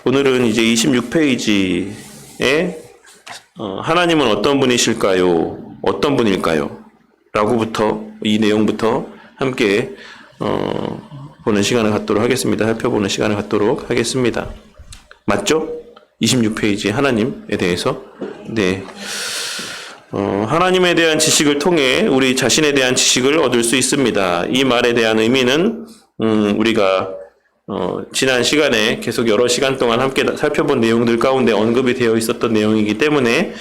오늘은 이제 26페이지에 하나님은 어떤 분이실까요? 어떤 분일까요? 라고부터 이 내용부터 함께 보는 시간을 갖도록 하겠습니다. 살펴보는 시간을 갖도록 하겠습니다. 맞죠? 26페이지 하나님에 대해서. 네. 하나님에 대한 지식을 통해 우리 자신에 대한 지식을 얻을 수 있습니다. 이 말에 대한 의미는 우리가 지난 시간에 계속 여러 시간 동안 함께 살펴본 내용들 가운데 언급이 되어 있었던 내용이기 때문에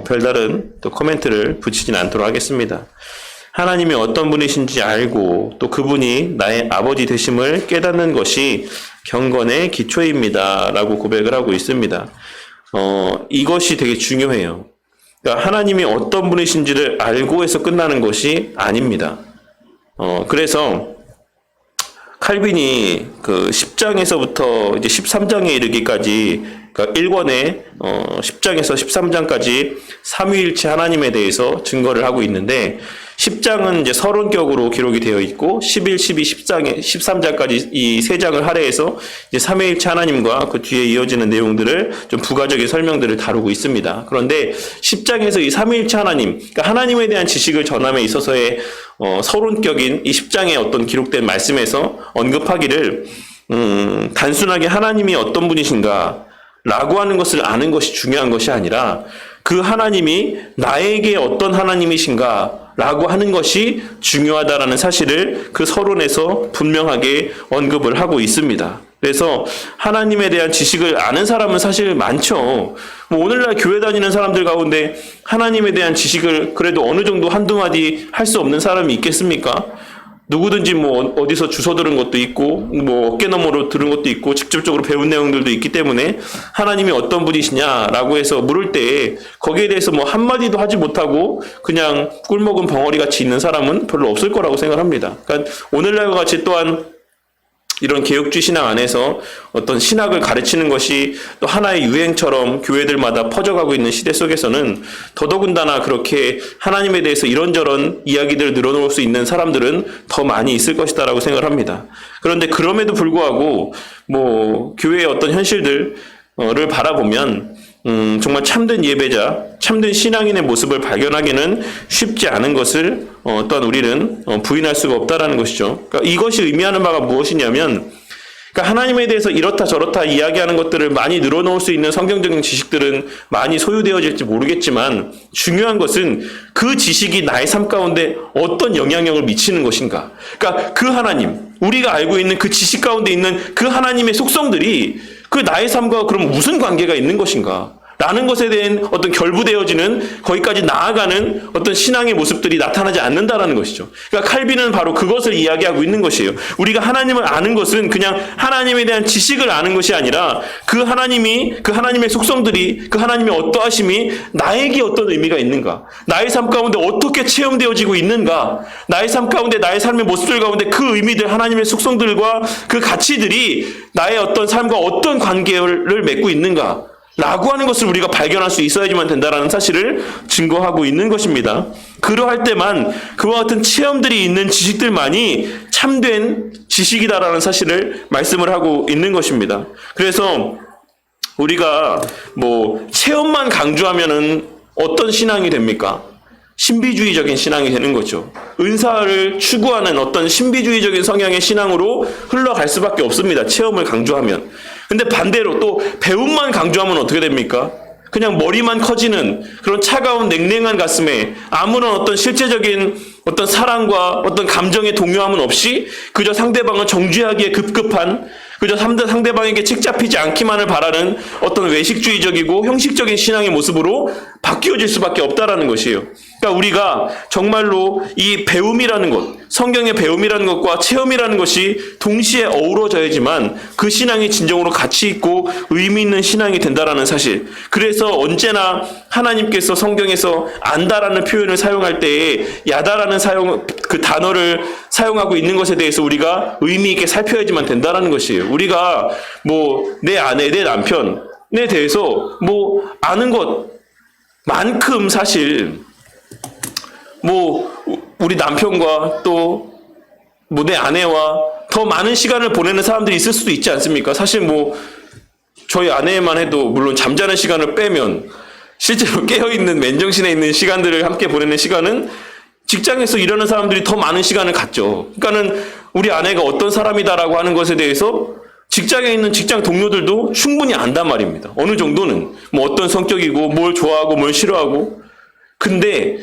별다른 또 코멘트를 붙이진 않도록 하겠습니다. 하나님이 어떤 분이신지 알고 또 그분이 나의 아버지 되심을 깨닫는 것이 경건의 기초입니다. 라고 고백을 하고 있습니다. 이것이 되게 중요해요. 그러니까 하나님이 어떤 분이신지를 알고 해서 끝나는 것이 아닙니다. 그래서 칼빈이 그 10장에서부터 이제 13장에 이르기까지, 그러니까 1권의 10장에서 13장까지 삼위일체 하나님에 대해서 증거를 하고 있는데, 10장은 이제 서론격으로 기록이 되어 있고, 11, 12, 13장까지 이 세 장을 할애해서 이제 삼위일체 하나님과 그 뒤에 이어지는 내용들을 좀 부가적인 설명들을 다루고 있습니다. 그런데 10장에서 이 삼위일체 하나님, 그러니까 하나님에 대한 지식을 전함에 있어서의 서론격인 이 10장의 어떤 기록된 말씀에서 언급하기를 단순하게 하나님이 어떤 분이신가 라고 하는 것을 아는 것이 중요한 것이 아니라 그 하나님이 나에게 어떤 하나님이신가 라고 하는 것이 중요하다라는 사실을 그 서론에서 분명하게 언급을 하고 있습니다. 그래서 하나님에 대한 지식을 아는 사람은 사실 많죠. 오늘날 교회 다니는 사람들 가운데 하나님에 대한 지식을 그래도 어느 정도 한두 마디 할 수 없는 사람이 있겠습니까? 누구든지 어디서 주워 들은 것도 있고, 어깨너머로 들은 것도 있고, 직접적으로 배운 내용들도 있기 때문에 하나님이 어떤 분이시냐라고 해서 물을 때 거기에 대해서 한마디도 하지 못하고 그냥 꿀먹은 벙어리 같이 있는 사람은 별로 없을 거라고 생각합니다. 그러니까 오늘날과 같이 또한 이런 개혁주의 신앙 안에서 어떤 신학을 가르치는 것이 또 하나의 유행처럼 교회들마다 퍼져가고 있는 시대 속에서는 더더군다나 그렇게 하나님에 대해서 이런저런 이야기들을 늘어놓을 수 있는 사람들은 더 많이 있을 것이다라고 생각을 합니다. 그런데 그럼에도 불구하고 교회의 어떤 현실들을 바라보면 정말 참된 예배자, 참된 신앙인의 모습을 발견하기는 쉽지 않은 것을 또한 우리는 부인할 수가 없다라는 것이죠. 그러니까 이것이 의미하는 바가 무엇이냐면, 그러니까 하나님에 대해서 이렇다 저렇다 이야기하는 것들을 많이 늘어놓을 수 있는 성경적인 지식들은 많이 소유되어질지 모르겠지만, 중요한 것은 그 지식이 나의 삶 가운데 어떤 영향력을 미치는 것인가. 그러니까 그 하나님, 우리가 알고 있는 그 지식 가운데 있는 그 하나님의 속성들이 그 나의 삶과 그럼 무슨 관계가 있는 것인가? 라는 것에 대한 어떤 결부되어지는, 거기까지 나아가는 어떤 신앙의 모습들이 나타나지 않는다라는 것이죠. 그러니까 칼빈은 바로 그것을 이야기하고 있는 것이에요. 우리가 하나님을 아는 것은 그냥 하나님에 대한 지식을 아는 것이 아니라 그 하나님의 속성들이, 그 하나님의 어떠하심이 나에게 어떤 의미가 있는가, 나의 삶 가운데 어떻게 체험되어지고 있는가, 나의 삶 가운데, 나의 삶의 모습들 가운데 그 의미들, 하나님의 속성들과 그 가치들이 나의 어떤 삶과 어떤 관계를 맺고 있는가 라고 하는 것을 우리가 발견할 수 있어야지만 된다라는 사실을 증거하고 있는 것입니다. 그러할 때만 그와 같은 체험들이 있는 지식들만이 참된 지식이다라는 사실을 말씀을 하고 있는 것입니다. 그래서 우리가 체험만 강조하면은 어떤 신앙이 됩니까? 신비주의적인 신앙이 되는 거죠. 은사를 추구하는 어떤 신비주의적인 성향의 신앙으로 흘러갈 수밖에 없습니다. 체험을 강조하면. 근데 반대로 또 배움만 강조하면 어떻게 됩니까? 그냥 머리만 커지는 그런 차가운 냉랭한 가슴에 아무런 어떤 실제적인 어떤 사랑과 어떤 감정의 동요함은 없이 그저 상대방을 정죄하기에 급급한, 그저 상대방에게 책 잡히지 않기만을 바라는 어떤 외식주의적이고 형식적인 신앙의 모습으로 바뀌어질 수밖에 없다라는 것이에요. 그러니까 우리가 정말로 이 배움이라는 것, 성경의 배움이라는 것과 체험이라는 것이 동시에 어우러져야지만 그 신앙이 진정으로 가치 있고 의미 있는 신앙이 된다라는 사실. 그래서 언제나 하나님께서 성경에서 안다라는 표현을 사용할 때에 야다라는 그 단어를 사용하고 있는 것에 대해서 우리가 의미 있게 살펴야지만 된다라는 것이에요. 우리가 내 아내, 내 남편에 대해서 아는 것만큼 사실 우리 남편과 또 내 아내와 더 많은 시간을 보내는 사람들이 있을 수도 있지 않습니까? 사실 저희 아내만 해도 물론 잠자는 시간을 빼면 실제로 깨어있는 맨정신에 있는 시간들을 함께 보내는 시간은 직장에서 일하는 사람들이 더 많은 시간을 갖죠. 그러니까는 우리 아내가 어떤 사람이다라고 하는 것에 대해서 직장에 있는 직장 동료들도 충분히 안단 말입니다. 어느 정도는 뭐 어떤 성격이고 뭘 좋아하고 뭘 싫어하고. 근데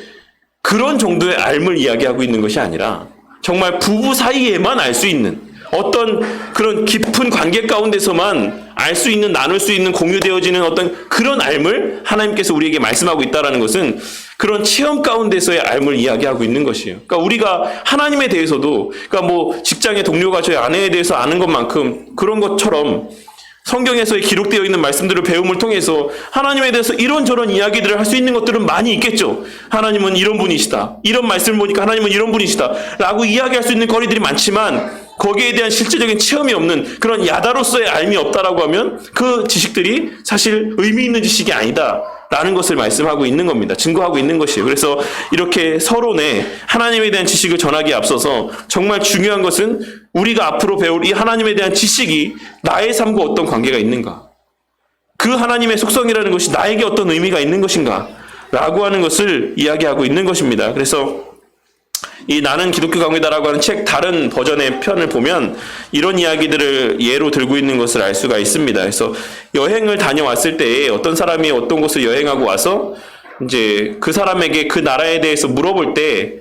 그런 정도의 알을 이야기하고 있는 것이 아니라 정말 부부 사이에만 알 수 있는 어떤 그런 깊은 관계 가운데서만 알 수 있는, 나눌 수 있는, 공유되어지는 어떤 그런 알을 하나님께서 우리에게 말씀하고 있다는 것은 그런 체험 가운데서의 알을 이야기하고 있는 것이에요. 그러니까 우리가 하나님에 대해서도, 그러니까 뭐 직장의 동료가 저희 아내에 대해서 아는 것만큼 그런 것처럼 성경에서 기록되어 있는 말씀들을 배움을 통해서 하나님에 대해서 이런저런 이야기들을 할 수 있는 것들은 많이 있겠죠. 하나님은 이런 분이시다. 이런 말씀을 보니까 하나님은 이런 분이시다. 라고 이야기할 수 있는 거리들이 많지만 거기에 대한 실제적인 체험이 없는 그런 야다로서의 알미 없다라고 하면 그 지식들이 사실 의미 있는 지식이 아니다. 라는 것을 말씀하고 있는 겁니다. 증거하고 있는 것이에요. 그래서 이렇게 서론에 하나님에 대한 지식을 전하기에 앞서서 정말 중요한 것은 우리가 앞으로 배울 이 하나님에 대한 지식이 나의 삶과 어떤 관계가 있는가? 그 하나님의 속성이라는 것이 나에게 어떤 의미가 있는 것인가? 라고 하는 것을 이야기하고 있는 것입니다. 그래서 이 나는 기독교 강의다라고 하는 책 다른 버전의 편을 보면 이런 이야기들을 예로 들고 있는 것을 알 수가 있습니다. 그래서 여행을 다녀왔을 때 어떤 사람이 어떤 곳을 여행하고 와서 이제 그 사람에게 그 나라에 대해서 물어볼 때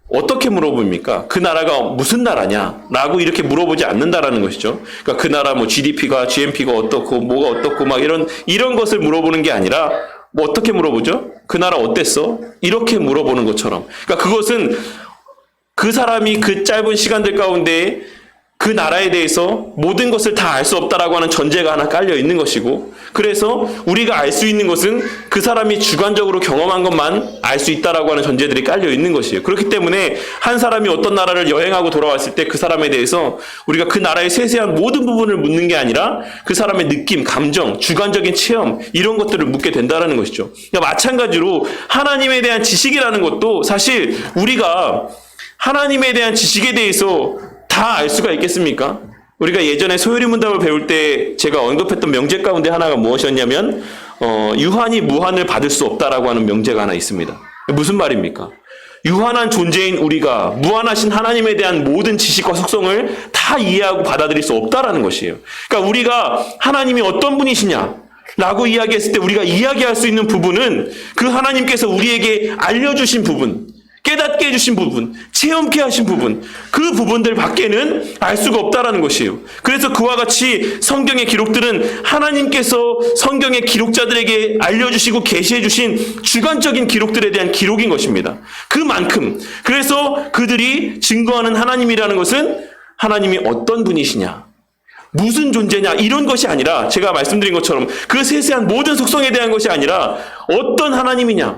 어떻게 물어봅니까? 그 나라가 무슨 나라냐? 라고 이렇게 물어보지 않는다라는 것이죠. 그러니까 그 나라 뭐 GDP가, GNP가 어떻고, 뭐가 어떻고, 막 이런 것을 물어보는 게 아니라 뭐 어떻게 물어보죠? 그 나라 어땠어? 이렇게 물어보는 것처럼. 그러니까 그것은 그 사람이 그 짧은 시간들 가운데 그 나라에 대해서 모든 것을 다 알 수 없다라고 하는 전제가 하나 깔려 있는 것이고, 그래서 우리가 알 수 있는 것은 그 사람이 주관적으로 경험한 것만 알 수 있다라고 하는 전제들이 깔려 있는 것이에요. 그렇기 때문에 한 사람이 어떤 나라를 여행하고 돌아왔을 때 그 사람에 대해서 우리가 그 나라의 세세한 모든 부분을 묻는 게 아니라 그 사람의 느낌, 감정, 주관적인 체험 이런 것들을 묻게 된다는 것이죠. 그러니까 마찬가지로 하나님에 대한 지식이라는 것도 사실 우리가 하나님에 대한 지식에 대해서 다 알 수가 있겠습니까? 우리가 예전에 소요리 문답을 배울 때 제가 언급했던 명제 가운데 하나가 무엇이었냐면 유한이 무한을 받을 수 없다라고 하는 명제가 하나 있습니다. 무슨 말입니까? 유한한 존재인 우리가 무한하신 하나님에 대한 모든 지식과 속성을 다 이해하고 받아들일 수 없다라는 것이에요. 그러니까 우리가 하나님이 어떤 분이시냐 라고 이야기했을 때 우리가 이야기할 수 있는 부분은 그 하나님께서 우리에게 알려주신 부분, 깨닫게 해주신 부분, 체험케 하신 부분, 그 부분들 밖에는 알 수가 없다라는 것이에요. 그래서 그와 같이 성경의 기록들은 하나님께서 성경의 기록자들에게 알려주시고 계시해주신 주관적인 기록들에 대한 기록인 것입니다. 그만큼 그래서 그들이 증거하는 하나님이라는 것은 하나님이 어떤 분이시냐, 무슨 존재냐 이런 것이 아니라 제가 말씀드린 것처럼 그 세세한 모든 속성에 대한 것이 아니라 어떤 하나님이냐,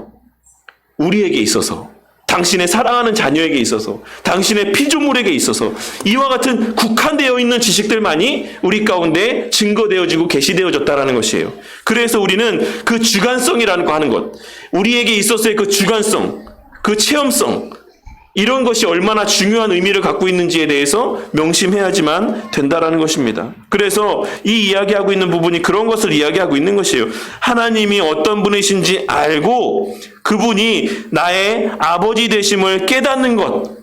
우리에게 있어서, 당신의 사랑하는 자녀에게 있어서, 당신의 피조물에게 있어서 이와 같은 국한되어 있는 지식들만이 우리 가운데 증거되어지고 계시되어졌다라는 것이에요. 그래서 우리는 그 주관성이라는 거 하는 것, 우리에게 있어서의 그 주관성, 그 체험성, 이런 것이 얼마나 중요한 의미를 갖고 있는지에 대해서 명심해야지만 된다라는 것입니다. 그래서 이 이야기하고 있는 부분이 그런 것을 이야기하고 있는 것이에요. 하나님이 어떤 분이신지 알고 그분이 나의 아버지 되심을 깨닫는 것,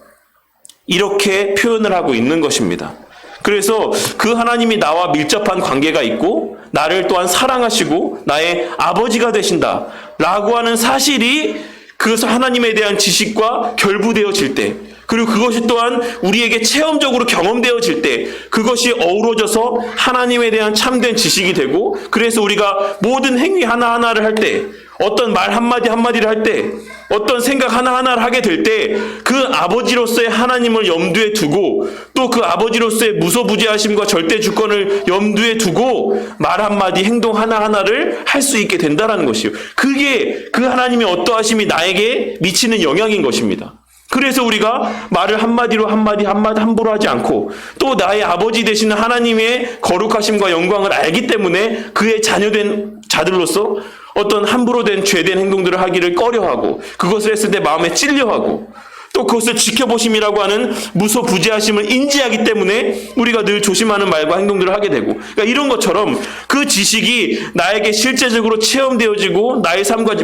이렇게 표현을 하고 있는 것입니다. 그래서 그 하나님이 나와 밀접한 관계가 있고 나를 또한 사랑하시고 나의 아버지가 되신다 라고 하는 사실이 그 하나님에 대한 지식과 결부되어질 때, 그리고 그것이 또한 우리에게 체험적으로 경험되어질 때 그것이 어우러져서 하나님에 대한 참된 지식이 되고, 그래서 우리가 모든 행위 하나하나를 할 때, 어떤 말 한마디 한마디를 할 때, 어떤 생각 하나하나를 하게 될 때 그 아버지로서의 하나님을 염두에 두고 또 그 아버지로서의 무소부재하심과 절대 주권을 염두에 두고 말 한마디 행동 하나하나를 할 수 있게 된다는 것이요. 그게 그 하나님의 어떠하심이 나에게 미치는 영향인 것입니다. 그래서 우리가 말을 한마디로 한마디 함부로 하지 않고 또 나의 아버지 되시는 하나님의 거룩하심과 영광을 알기 때문에 그의 자녀된 자들로서 어떤 함부로 된 죄된 행동들을 하기를 꺼려하고 그것을 했을 때 마음에 찔려하고 또 그것을 지켜보심이라고 하는 무소부재하심을 인지하기 때문에 우리가 늘 조심하는 말과 행동들을 하게 되고, 그러니까 이런 것처럼 그 지식이 나에게 실제적으로 체험되어지고 나의 삶과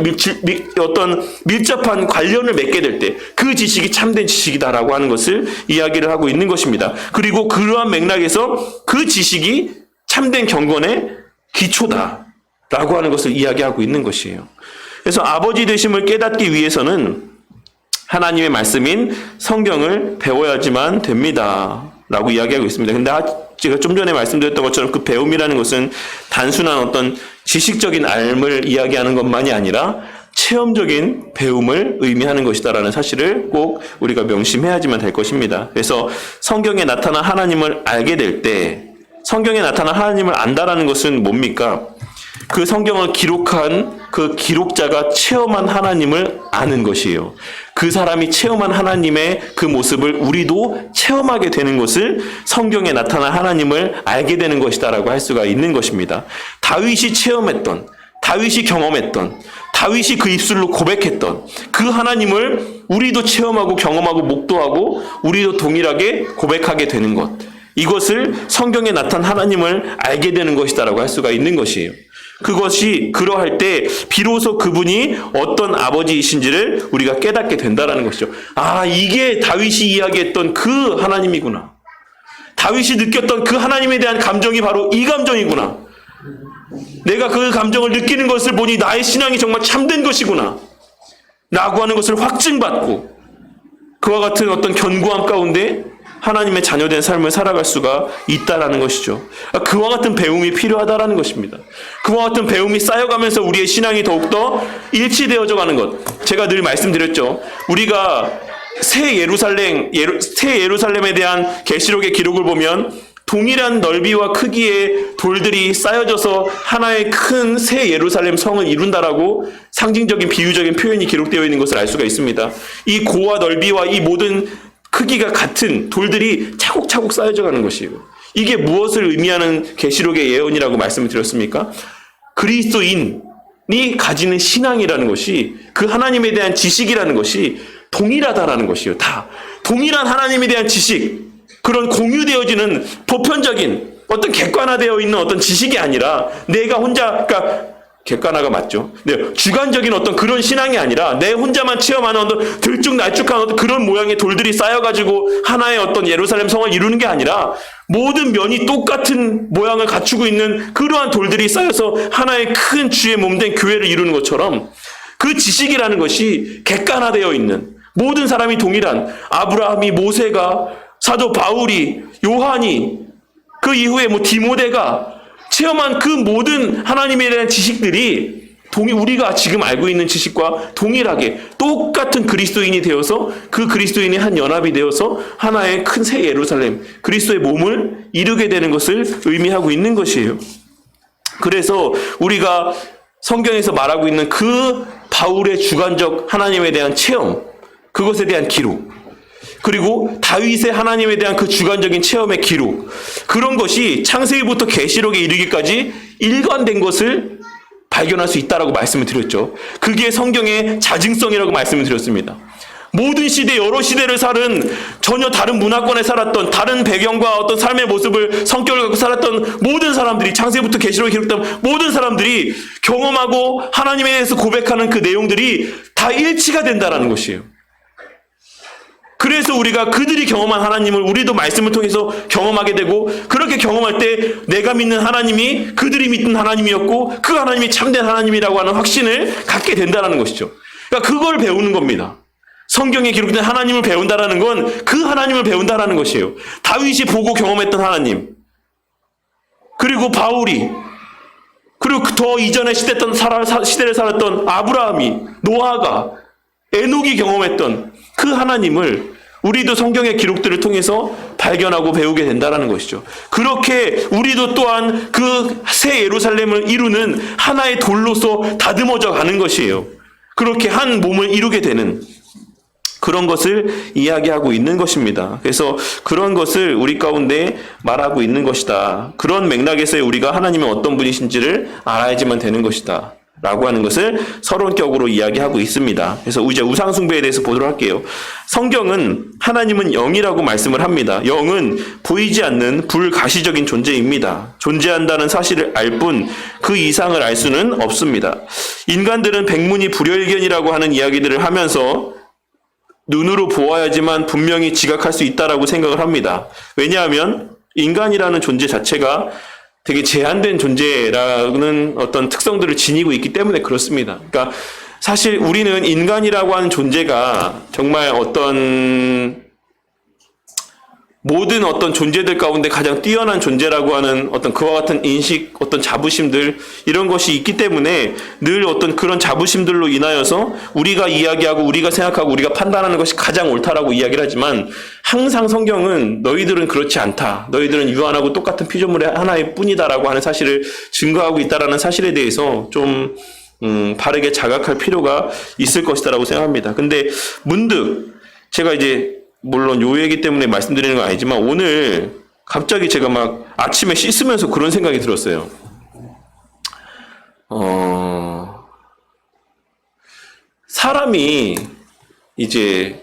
어떤 밀접한 관련을 맺게 될 때 그 지식이 참된 지식이다라고 하는 것을 이야기를 하고 있는 것입니다. 그리고 그러한 맥락에서 그 지식이 참된 경건의 기초다라고 하는 것을 이야기하고 있는 것이에요. 그래서 아버지 되심을 깨닫기 위해서는 하나님의 말씀인 성경을 배워야지만 됩니다 라고 이야기하고 있습니다. 근데 제가 좀 전에 말씀드렸던 것처럼 그 배움이라는 것은 단순한 어떤 지식적인 알을 이야기하는 것만이 아니라 체험적인 배움을 의미하는 것이다라는 사실을 꼭 우리가 명심해야지만 될 것입니다. 그래서 성경에 나타난 하나님을 알게 될 때, 성경에 나타난 하나님을 안다라는 것은 뭡니까? 그 성경을 기록한 그 기록자가 체험한 하나님을 아는 것이에요. 그 사람이 체험한 하나님의 그 모습을 우리도 체험하게 되는 것을 성경에 나타난 하나님을 알게 되는 것이다라고 할 수가 있는 것입니다. 다윗이 체험했던, 다윗이 경험했던, 다윗이 그 입술로 고백했던 그 하나님을 우리도 체험하고 경험하고 목도하고 우리도 동일하게 고백하게 되는 것. 이것을 성경에 나타난 하나님을 알게 되는 것이다라고 할 수가 있는 것이에요. 그것이 그러할 때 비로소 그분이 어떤 아버지이신지를 우리가 깨닫게 된다라는 것이죠. 아, 이게 다윗이 이야기했던 그 하나님이구나. 다윗이 느꼈던 그 하나님에 대한 감정이 바로 이 감정이구나. 내가 그 감정을 느끼는 것을 보니 나의 신앙이 정말 참된 것이구나 라고 하는 것을 확증받고 그와 같은 어떤 견고함 가운데 하나님의 자녀된 삶을 살아갈 수가 있다라는 것이죠. 그와 같은 배움이 필요하다라는 것입니다. 그와 같은 배움이 쌓여가면서 우리의 신앙이 더욱더 일치되어져 가는 것. 제가 늘 말씀드렸죠. 우리가 새 예루살렘에 대한 계시록의 기록을 보면 동일한 넓이와 크기의 돌들이 쌓여져서 하나의 큰 새 예루살렘 성을 이룬다라고 상징적인 비유적인 표현이 기록되어 있는 것을 알 수가 있습니다. 이 고와 넓이와 이 모든 크기가 같은 돌들이 차곡차곡 쌓여져 가는 것이에요. 이게 무엇을 의미하는 계시록의 예언이라고 말씀을 드렸습니까? 그리스도인이 가지는 신앙이라는 것이, 그 하나님에 대한 지식이라는 것이 동일하다라는 것이에요. 다 동일한 하나님에 대한 지식, 그런 공유되어지는 보편적인 어떤 객관화되어 있는 어떤 지식이 아니라 내가 혼자, 그러니까 객관화가 맞죠. 네, 주관적인 어떤 그런 신앙이 아니라 내 혼자만 체험하는 어떤 들쭉날쭉한 어떤 그런 모양의 돌들이 쌓여가지고 하나의 어떤 예루살렘 성을 이루는 게 아니라 모든 면이 똑같은 모양을 갖추고 있는 그러한 돌들이 쌓여서 하나의 큰 주의 몸된 교회를 이루는 것처럼 그 지식이라는 것이 객관화되어 있는 모든 사람이 동일한 아브라함이, 모세가, 사도 바울이, 요한이, 그 이후에 디모데가 체험한 그 모든 하나님에 대한 지식들이 우리가 지금 알고 있는 지식과 동일하게 똑같은 그리스도인이 되어서 그 그리스도인이 한 연합이 되어서 하나의 큰 새 예루살렘, 그리스도의 몸을 이루게 되는 것을 의미하고 있는 것이에요. 그래서 우리가 성경에서 말하고 있는 그 바울의 주관적 하나님에 대한 체험, 그것에 대한 기록, 그리고 다윗의 하나님에 대한 그 주관적인 체험의 기록, 그런 것이 창세기부터 계시록에 이르기까지 일관된 것을 발견할 수 있다라고 말씀을 드렸죠. 그게 성경의 자증성이라고 말씀을 드렸습니다. 모든 시대, 여러 시대를 살은 전혀 다른 문화권에 살았던, 다른 배경과 어떤 삶의 모습을, 성격을 갖고 살았던 모든 사람들이, 창세기부터 계시록에 기록된 모든 사람들이 경험하고 하나님에 대해서 고백하는 그 내용들이 다 일치가 된다라는 것이에요. 그래서 우리가 그들이 경험한 하나님을 우리도 말씀을 통해서 경험하게 되고, 그렇게 경험할 때 내가 믿는 하나님이 그들이 믿는 하나님이었고 그 하나님이 참된 하나님이라고 하는 확신을 갖게 된다는 것이죠. 그러니까 그걸 배우는 겁니다. 성경에 기록된 하나님을 배운다라는 건 그 하나님을 배운다라는 것이에요. 다윗이 보고 경험했던 하나님, 그리고 바울이, 그리고 더 이전에 시대를 살았던 아브라함이, 노아가, 에녹이 경험했던 그 하나님을 우리도 성경의 기록들을 통해서 발견하고 배우게 된다는 것이죠. 그렇게 우리도 또한 그 새 예루살렘을 이루는 하나의 돌로서 다듬어져 가는 것이에요. 그렇게 한 몸을 이루게 되는 그런 것을 이야기하고 있는 것입니다. 그래서 그런 것을 우리 가운데 말하고 있는 것이다. 그런 맥락에서 우리가 하나님이 어떤 분이신지를 알아야지만 되는 것이다 라고 하는 것을 서론격으로 이야기하고 있습니다. 그래서 이제 우상숭배에 대해서 보도록 할게요. 성경은 하나님은 영이라고 말씀을 합니다. 영은 보이지 않는 불가시적인 존재입니다. 존재한다는 사실을 알 뿐 그 이상을 알 수는 없습니다. 인간들은 백문이 불여일견이라고 하는 이야기들을 하면서 눈으로 보아야지만 분명히 지각할 수 있다라고 생각을 합니다. 왜냐하면 인간이라는 존재 자체가 되게 제한된 존재라는 어떤 특성들을 지니고 있기 때문에 그렇습니다. 그러니까 사실 우리는 인간이라고 하는 존재가 정말 모든 어떤 존재들 가운데 가장 뛰어난 존재라고 하는 어떤 그와 같은 인식, 어떤 자부심들, 이런 것이 있기 때문에 늘 어떤 그런 자부심들로 인하여서 우리가 이야기하고 우리가 생각하고 우리가 판단하는 것이 가장 옳다라고 이야기를 하지만 항상 성경은 너희들은 그렇지 않다. 너희들은 유한하고 똑같은 피조물의 하나일 뿐이다라고 하는 사실을 증거하고 있다라는 사실에 대해서 좀 바르게 자각할 필요가 있을 것이다라고 생각합니다. 근데 문득 제가 이제 물론 요 얘기 때문에 말씀드리는 건 아니지만 오늘 갑자기 제가 막 아침에 씻으면서 그런 생각이 들었어요. 사람이 이제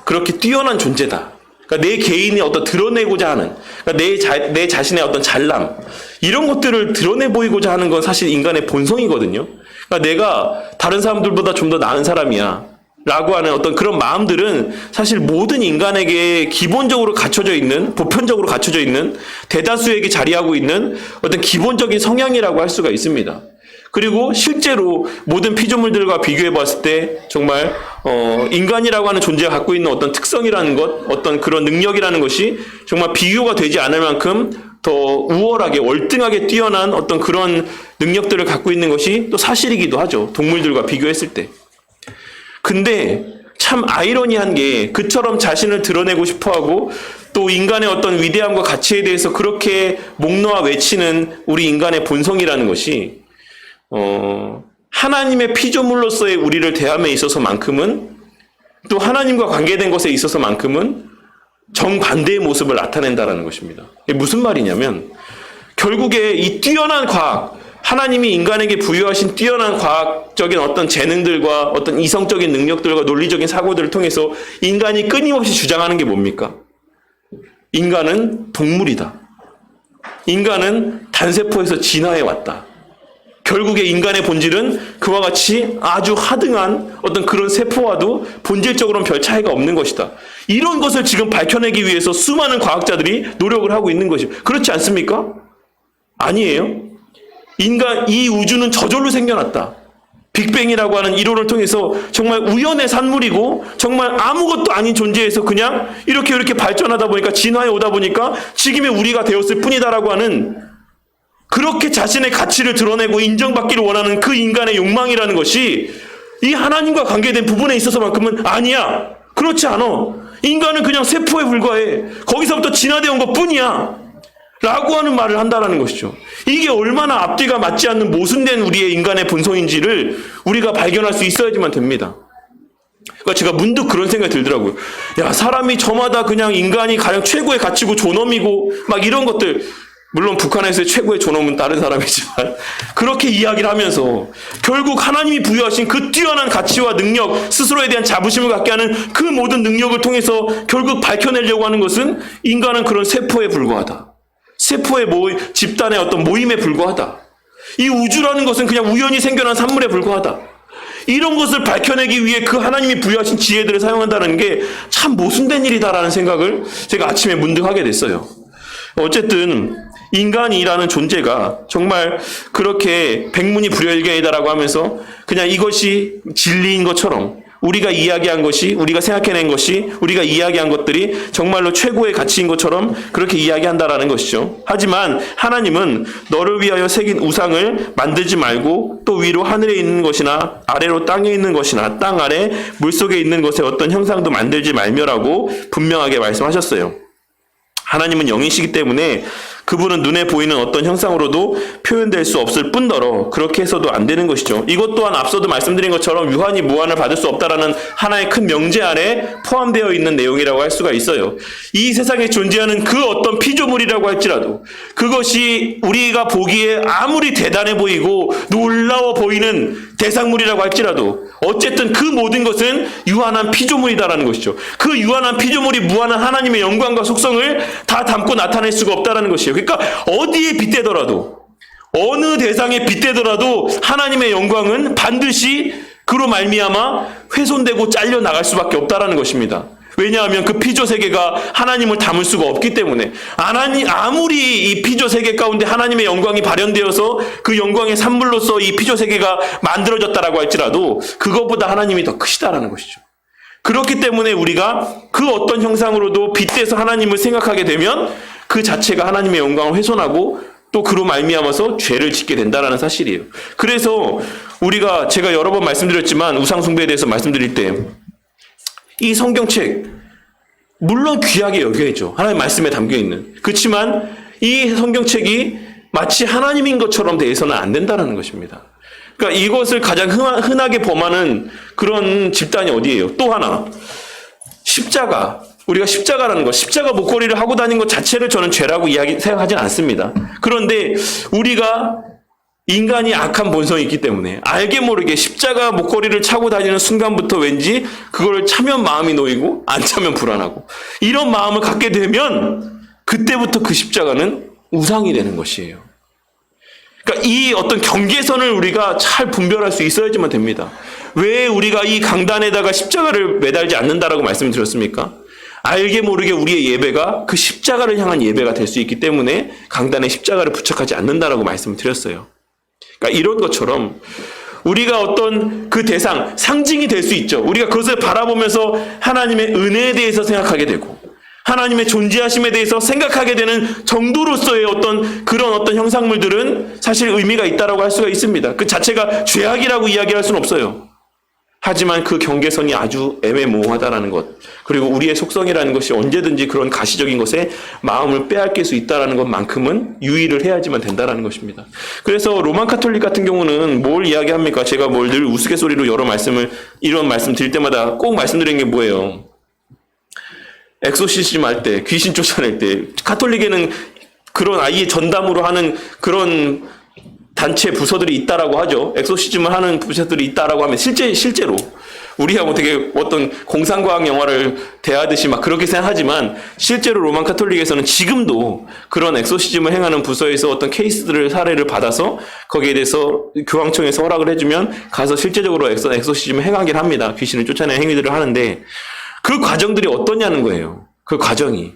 그렇게 뛰어난 존재다. 그러니까 내 개인이 어떤 드러내고자 하는, 그러니까 내 자신의 어떤 잘남, 이런 것들을 드러내 보이고자 하는 건 사실 인간의 본성이거든요. 그러니까 내가 다른 사람들보다 좀 더 나은 사람이야. 라고 하는 어떤 그런 마음들은 사실 모든 인간에게 기본적으로 갖춰져 있는, 보편적으로 갖춰져 있는, 대다수에게 자리하고 있는 어떤 기본적인 성향이라고 할 수가 있습니다. 그리고 실제로 모든 피조물들과 비교해 봤을 때 정말 인간이라고 하는 존재가 갖고 있는 어떤 특성이라는 것, 어떤 그런 능력이라는 것이 정말 비교가 되지 않을 만큼 더 우월하게, 월등하게 뛰어난 어떤 그런 능력들을 갖고 있는 것이 또 사실이기도 하죠. 동물들과 비교했을 때. 근데 참 아이러니한 게 그처럼 자신을 드러내고 싶어하고 또 인간의 어떤 위대함과 가치에 대해서 그렇게 목 놓아 외치는 우리 인간의 본성이라는 것이 하나님의 피조물로서의 우리를 대함에 있어서만큼은 또 하나님과 관계된 것에 있어서만큼은 정반대의 모습을 나타낸다라는 것입니다. 이게 무슨 말이냐면 결국에 이 뛰어난 과학, 하나님이 인간에게 부여하신 뛰어난 과학적인 어떤 재능들과 어떤 이성적인 능력들과 논리적인 사고들을 통해서 인간이 끊임없이 주장하는 게 뭡니까? 인간은 동물이다. 인간은 단세포에서 진화해 왔다. 결국에 인간의 본질은 그와 같이 아주 하등한 어떤 그런 세포와도 본질적으로는 별 차이가 없는 것이다. 이런 것을 지금 밝혀내기 위해서 수많은 과학자들이 노력을 하고 있는 것입니다. 그렇지 않습니까? 아니에요. 인간, 이 우주는 저절로 생겨났다. 빅뱅이라고 하는 이론을 통해서 정말 우연의 산물이고 정말 아무것도 아닌 존재에서 그냥 이렇게 발전하다 보니까 진화해 오다 보니까 지금의 우리가 되었을 뿐이다라고 하는 그렇게 자신의 가치를 드러내고 인정받기를 원하는 그 인간의 욕망이라는 것이 이 하나님과 관계된 부분에 있어서만큼은 아니야. 그렇지 않아. 인간은 그냥 세포에 불과해. 거기서부터 진화되어 온 것 뿐이야. 라고 하는 말을 한다라는 것이죠. 이게 얼마나 앞뒤가 맞지 않는 모순된 우리의 인간의 본성인지를 우리가 발견할 수 있어야지만 됩니다. 그러니까 제가 문득 그런 생각이 들더라고요. 야, 사람이 저마다 그냥 인간이 가장 최고의 가치고 존엄이고 막 이런 것들, 물론 북한에서의 최고의 존엄은 다른 사람이지만 그렇게 이야기를 하면서 결국 하나님이 부여하신 그 뛰어난 가치와 능력, 스스로에 대한 자부심을 갖게 하는 그 모든 능력을 통해서 결국 밝혀내려고 하는 것은 인간은 그런 세포에 불과하다. 세포의 집단의 어떤 모임에 불과하다. 이 우주라는 것은 그냥 우연히 생겨난 산물에 불과하다. 이런 것을 밝혀내기 위해 그 하나님이 부여하신 지혜들을 사용한다는 게 참 모순된 일이다라는 생각을 제가 아침에 문득 하게 됐어요. 어쨌든 인간이라는 존재가 정말 그렇게 백문이 불여일견이다라고 하면서 그냥 이것이 진리인 것처럼 우리가 이야기한 것이, 우리가 생각해낸 것이, 우리가 이야기한 것들이 정말로 최고의 가치인 것처럼 그렇게 이야기한다라는 것이죠. 하지만 하나님은 너를 위하여 새긴 우상을 만들지 말고 또 위로 하늘에 있는 것이나 아래로 땅에 있는 것이나 땅 아래 물속에 있는 것에 어떤 형상도 만들지 말며라고 분명하게 말씀하셨어요. 하나님은 영이시기 때문에 그분은 눈에 보이는 어떤 형상으로도 표현될 수 없을 뿐더러 그렇게 해서도 안 되는 것이죠. 이것 또한 앞서도 말씀드린 것처럼 유한이 무한을 받을 수 없다라는 하나의 큰 명제 아래 포함되어 있는 내용이라고 할 수가 있어요. 이 세상에 존재하는 그 어떤 피조물이라고 할지라도 그것이 우리가 보기에 아무리 대단해 보이고 놀라워 보이는 대상물이라고 할지라도 어쨌든 그 모든 것은 유한한 피조물이다라는 것이죠. 그 유한한 피조물이 무한한 하나님의 영광과 속성을 다 담고 나타낼 수가 없다라는 것이에요. 그러니까 어디에 빗대더라도 어느 대상에 빗대더라도 하나님의 영광은 반드시 그로 말미암아 훼손되고 잘려 나갈 수밖에 없다라는 것입니다. 왜냐하면 그 피조 세계가 하나님을 담을 수가 없기 때문에 아무리 이 피조 세계 가운데 하나님의 영광이 발현되어서 그 영광의 산물로서 이 피조 세계가 만들어졌다라고 할지라도 그것보다 하나님이 더 크시다라는 것이죠. 그렇기 때문에 우리가 그 어떤 형상으로도 빗대서 하나님을 생각하게 되면 그 자체가 하나님의 영광을 훼손하고 또 그로 말미암아서 죄를 짓게 된다는 사실이에요. 그래서 우리가 제가 여러 번 말씀드렸지만 우상 숭배에 대해서 말씀드릴 때 이 성경책 물론 귀하게 여겨야죠. 하나님 말씀에 담겨있는. 그렇지만 이 성경책이 마치 하나님인 것처럼 대해서는 안 된다는 것입니다. 그러니까 이것을 가장 흔하게 범하는 그런 집단이 어디예요? 또 하나 십자가. 우리가 십자가라는 것, 십자가 목걸이를 하고 다니는 것 자체를 저는 죄라고 생각하진 않습니다. 그런데 우리가 인간이 악한 본성이 있기 때문에 알게 모르게 십자가 목걸이를 차고 다니는 순간부터 왠지 그걸 차면 마음이 놓이고 안 차면 불안하고 이런 마음을 갖게 되면 그때부터 그 십자가는 우상이 되는 것이에요. 그러니까 이 어떤 경계선을 우리가 잘 분별할 수 있어야지만 됩니다. 왜 우리가 이 강단에다가 십자가를 매달지 않는다라고 말씀을 드렸습니까? 알게 모르게 우리의 예배가 그 십자가를 향한 예배가 될 수 있기 때문에 강단에 십자가를 부착하지 않는다라고 말씀을 드렸어요. 그러니까 이런 것처럼 우리가 어떤 그 대상, 상징이 될 수 있죠. 우리가 그것을 바라보면서 하나님의 은혜에 대해서 생각하게 되고 하나님의 존재하심에 대해서 생각하게 되는 정도로서의 그런 어떤 형상물들은 사실 의미가 있다라고 할 수가 있습니다. 그 자체가 죄악이라고 이야기할 수는 없어요. 하지만 그 경계선이 아주 애매모호하다라는 것, 그리고 우리의 속성이라는 것이 언제든지 그런 가시적인 것에 마음을 빼앗길 수 있다는 것만큼은 유의를 해야지만 된다는 것입니다. 그래서 로만 카톨릭 같은 경우는 뭘 이야기합니까? 제가 늘 우스갯소리로 이런 말씀 드릴 때마다 꼭 말씀드리는 게 뭐예요? 엑소시즘 할 때, 귀신 쫓아낼 때, 카톨릭에는 그런 아예 전담으로 하는 그런 단체 부서들이 있다라고 하죠. 엑소시즘을 하는 부서들이 있다라고 하면 실제로 우리하고 되게 어떤 공상과학 영화를 대하듯이 막 그렇게 생각하지만 실제로 로만 카톨릭에서는 지금도 그런 엑소시즘을 행하는 부서에서 어떤 사례를 받아서 거기에 대해서 교황청에서 허락을 해주면 가서 실제적으로 엑소시즘을 행하긴 합니다. 귀신을 쫓아내는 행위들을 하는데 그 과정들이 어떠냐는 거예요. 그 과정이.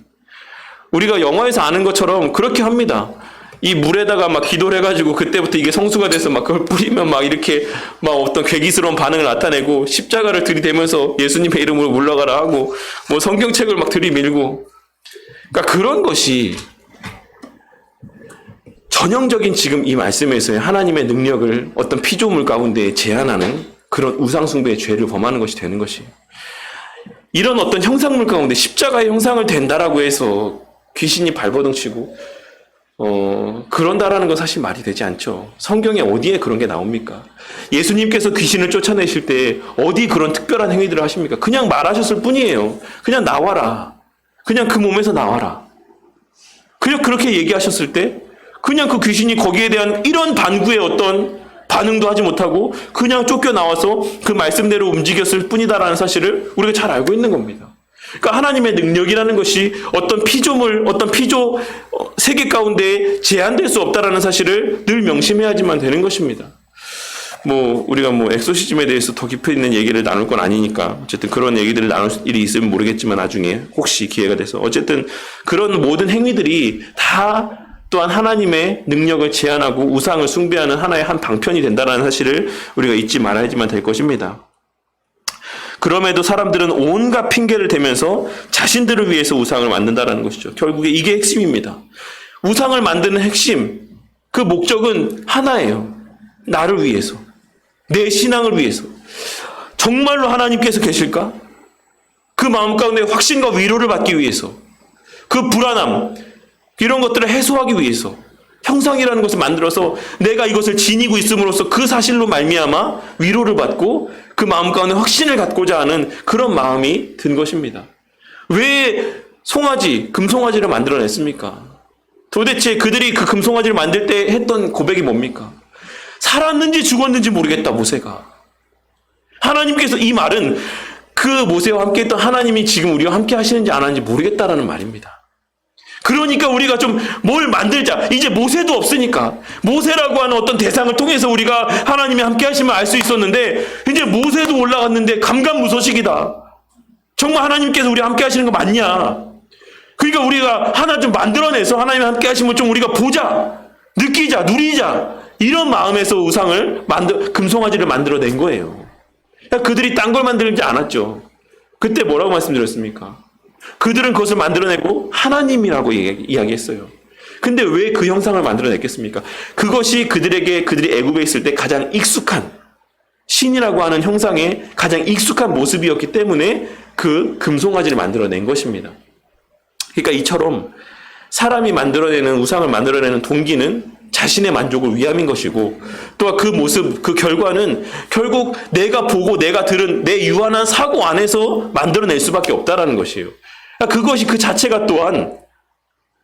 우리가 영화에서 아는 것처럼 그렇게 합니다. 이 물에다가 막 기도를 해가지고 그때부터 이게 성수가 돼서 막 그걸 뿌리면 막 이렇게 막 어떤 괴기스러운 반응을 나타내고 십자가를 들이대면서 예수님의 이름으로 물러가라 하고 뭐 성경책을 막 들이밀고 그러니까 그런 것이 전형적인 지금 이 말씀에서의 하나님의 능력을 어떤 피조물 가운데 제한하는 그런 우상숭배의 죄를 범하는 것이 되는 것이에요. 이런 어떤 형상물 가운데 십자가의 형상을 댄다라고 해서 귀신이 발버둥치고 그런다라는 건 사실 말이 되지 않죠. 성경에 어디에 그런 게 나옵니까? 예수님께서 귀신을 쫓아내실 때 어디 그런 특별한 행위들을 하십니까? 그냥 말하셨을 뿐이에요. 그냥 나와라. 그냥 그 몸에서 나와라. 그냥 그렇게 얘기하셨을 때 그냥 그 귀신이 거기에 대한 이런 반구의 어떤 반응도 하지 못하고 그냥 쫓겨나와서 그 말씀대로 움직였을 뿐이다라는 사실을 우리가 잘 알고 있는 겁니다. 그러니까 하나님의 능력이라는 것이 어떤 피조물, 어떤 피조 세계 가운데 제한될 수 없다라는 사실을 늘 명심해야지만 되는 것입니다. 우리가 엑소시즘에 대해서 더 깊이 있는 얘기를 나눌 건 아니니까 어쨌든 그런 얘기들을 나눌 일이 있으면 모르겠지만 나중에 혹시 기회가 돼서 어쨌든 그런 모든 행위들이 다 또한 하나님의 능력을 제한하고 우상을 숭배하는 하나의 한 방편이 된다는 사실을 우리가 잊지 말아야지만 될 것입니다. 그럼에도 사람들은 온갖 핑계를 대면서 자신들을 위해서 우상을 만든다는 것이죠. 결국에 이게 핵심입니다. 우상을 만드는 핵심, 그 목적은 하나예요. 나를 위해서. 내 신앙을 위해서. 정말로 하나님께서 계실까? 그 마음 가운데 확신과 위로를 받기 위해서. 그 불안함, 이런 것들을 해소하기 위해서 형상이라는 것을 만들어서 내가 이것을 지니고 있음으로써 그 사실로 말미암아 위로를 받고 그 마음 가운데 확신을 갖고자 하는 그런 마음이 든 것입니다. 왜 송아지, 금송아지를 만들어냈습니까? 도대체 그들이 그 금송아지를 만들 때 했던 고백이 뭡니까? 살았는지 죽었는지 모르겠다, 모세가. 하나님께서 이 말은 그 모세와 함께 했던 하나님이 지금 우리와 함께 하시는지 안 하는지 모르겠다라는 말입니다. 그러니까 우리가 좀 뭘 만들자. 이제 모세도 없으니까. 모세라고 하는 어떤 대상을 통해서 우리가 하나님이 함께 하시면 알 수 있었는데 이제 모세도 올라갔는데 감감무소식이다. 정말 하나님께서 우리와 함께 하시는 거 맞냐? 그러니까 우리가 하나 좀 만들어내서 하나님이 함께 하시면 좀 우리가 보자. 느끼자. 누리자. 이런 마음에서 금송아지를 만들어낸 거예요. 그들이 딴 걸 만들지 않았죠. 그때 뭐라고 말씀드렸습니까? 그들은 그것을 만들어내고 하나님이라고 이야기했어요. 근데 왜 그 형상을 만들어냈겠습니까? 그것이 그들이 애굽에 있을 때 가장 익숙한 신이라고 하는 형상에 가장 익숙한 모습이었기 때문에 그 금송아지를 만들어낸 것입니다. 그러니까 이처럼 사람이 만들어내는 우상을 만들어내는 동기는 자신의 만족을 위함인 것이고 또한 그 모습, 그 결과는 결국 내가 보고 내가 들은 내 유한한 사고 안에서 만들어낼 수밖에 없다라는 것이에요. 그것이 그 자체가 또한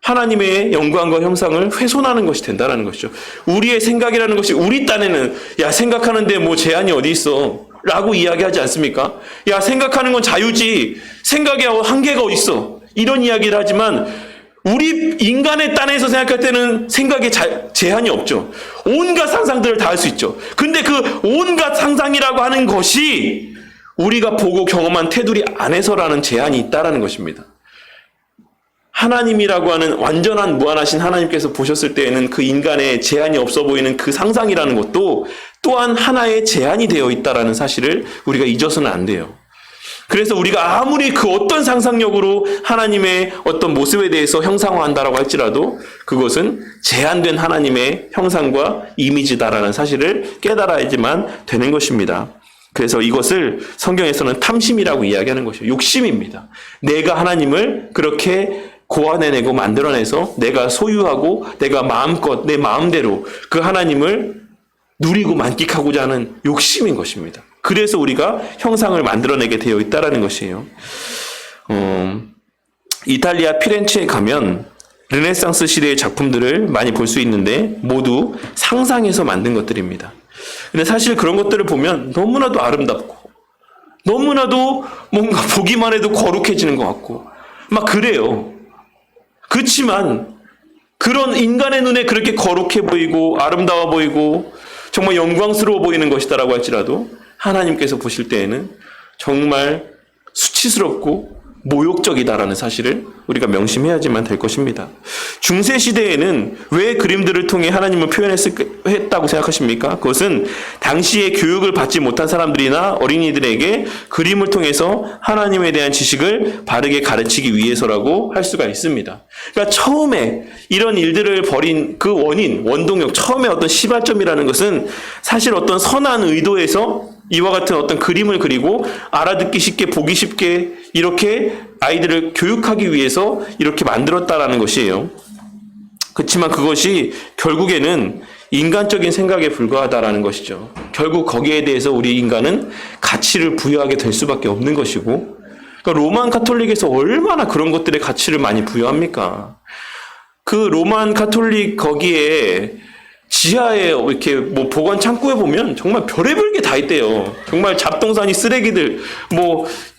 하나님의 영광과 형상을 훼손하는 것이 된다는 것이죠. 우리의 생각이라는 것이 우리 딴에는 생각하는데 뭐 제한이 어디 있어 라고 이야기하지 않습니까? 생각하는 건 자유지 생각에 한계가 어디 있어 이런 이야기를 하지만 우리 인간의 딴에서 생각할 때는 생각에 제한이 없죠. 온갖 상상들을 다 할 수 있죠. 근데 그 온갖 상상이라고 하는 것이 우리가 보고 경험한 테두리 안에서라는 제한이 있다라는 것입니다. 하나님이라고 하는 완전한 무한하신 하나님께서 보셨을 때에는 그 인간의 제한이 없어 보이는 그 상상이라는 것도 또한 하나의 제한이 되어 있다라는 사실을 우리가 잊어서는 안 돼요. 그래서 우리가 아무리 그 어떤 상상력으로 하나님의 어떤 모습에 대해서 형상화한다라고 할지라도 그것은 제한된 하나님의 형상과 이미지다라는 사실을 깨달아야지만 되는 것입니다. 그래서 이것을 성경에서는 탐심이라고 이야기하는 것이에요. 욕심입니다. 내가 하나님을 그렇게 고안해내고 만들어내서 내가 소유하고 내가 마음껏 내 마음대로 그 하나님을 누리고 만끽하고자 하는 욕심인 것입니다. 그래서 우리가 형상을 만들어내게 되어 있다는 것이에요. 이탈리아 피렌체에 가면 르네상스 시대의 작품들을 많이 볼 수 있는데 모두 상상해서 만든 것들입니다. 근데 사실 그런 것들을 보면 너무나도 아름답고 너무나도 뭔가 보기만 해도 거룩해지는 것 같고 막 그래요. 그렇지만 그런 인간의 눈에 그렇게 거룩해 보이고 아름다워 보이고 정말 영광스러워 보이는 것이다라고 할지라도 하나님께서 보실 때에는 정말 수치스럽고 모욕적이다라는 사실을 우리가 명심해야지만 될 것입니다. 중세 시대에는 왜 그림들을 통해 하나님을 표현했다고 생각하십니까? 그것은 당시에 교육을 받지 못한 사람들이나 어린이들에게 그림을 통해서 하나님에 대한 지식을 바르게 가르치기 위해서라고 할 수가 있습니다. 그러니까 처음에 이런 일들을 벌인 그 원동력, 처음에 어떤 시발점이라는 것은 사실 어떤 선한 의도에서 이와 같은 어떤 그림을 그리고 알아듣기 쉽게 보기 쉽게 이렇게 아이들을 교육하기 위해서 이렇게 만들었다라는 것이에요. 그렇지만 그것이 결국에는 인간적인 생각에 불과하다라는 것이죠. 결국 거기에 대해서 우리 인간은 가치를 부여하게 될 수밖에 없는 것이고 그러니까 로만 가톨릭에서 얼마나 그런 것들에 가치를 많이 부여합니까? 그 로만 가톨릭 거기에 지하에 이렇게 뭐 보관 창고에 보면 정말 별의별 게 다 있대요. 정말 잡동사니 쓰레기들,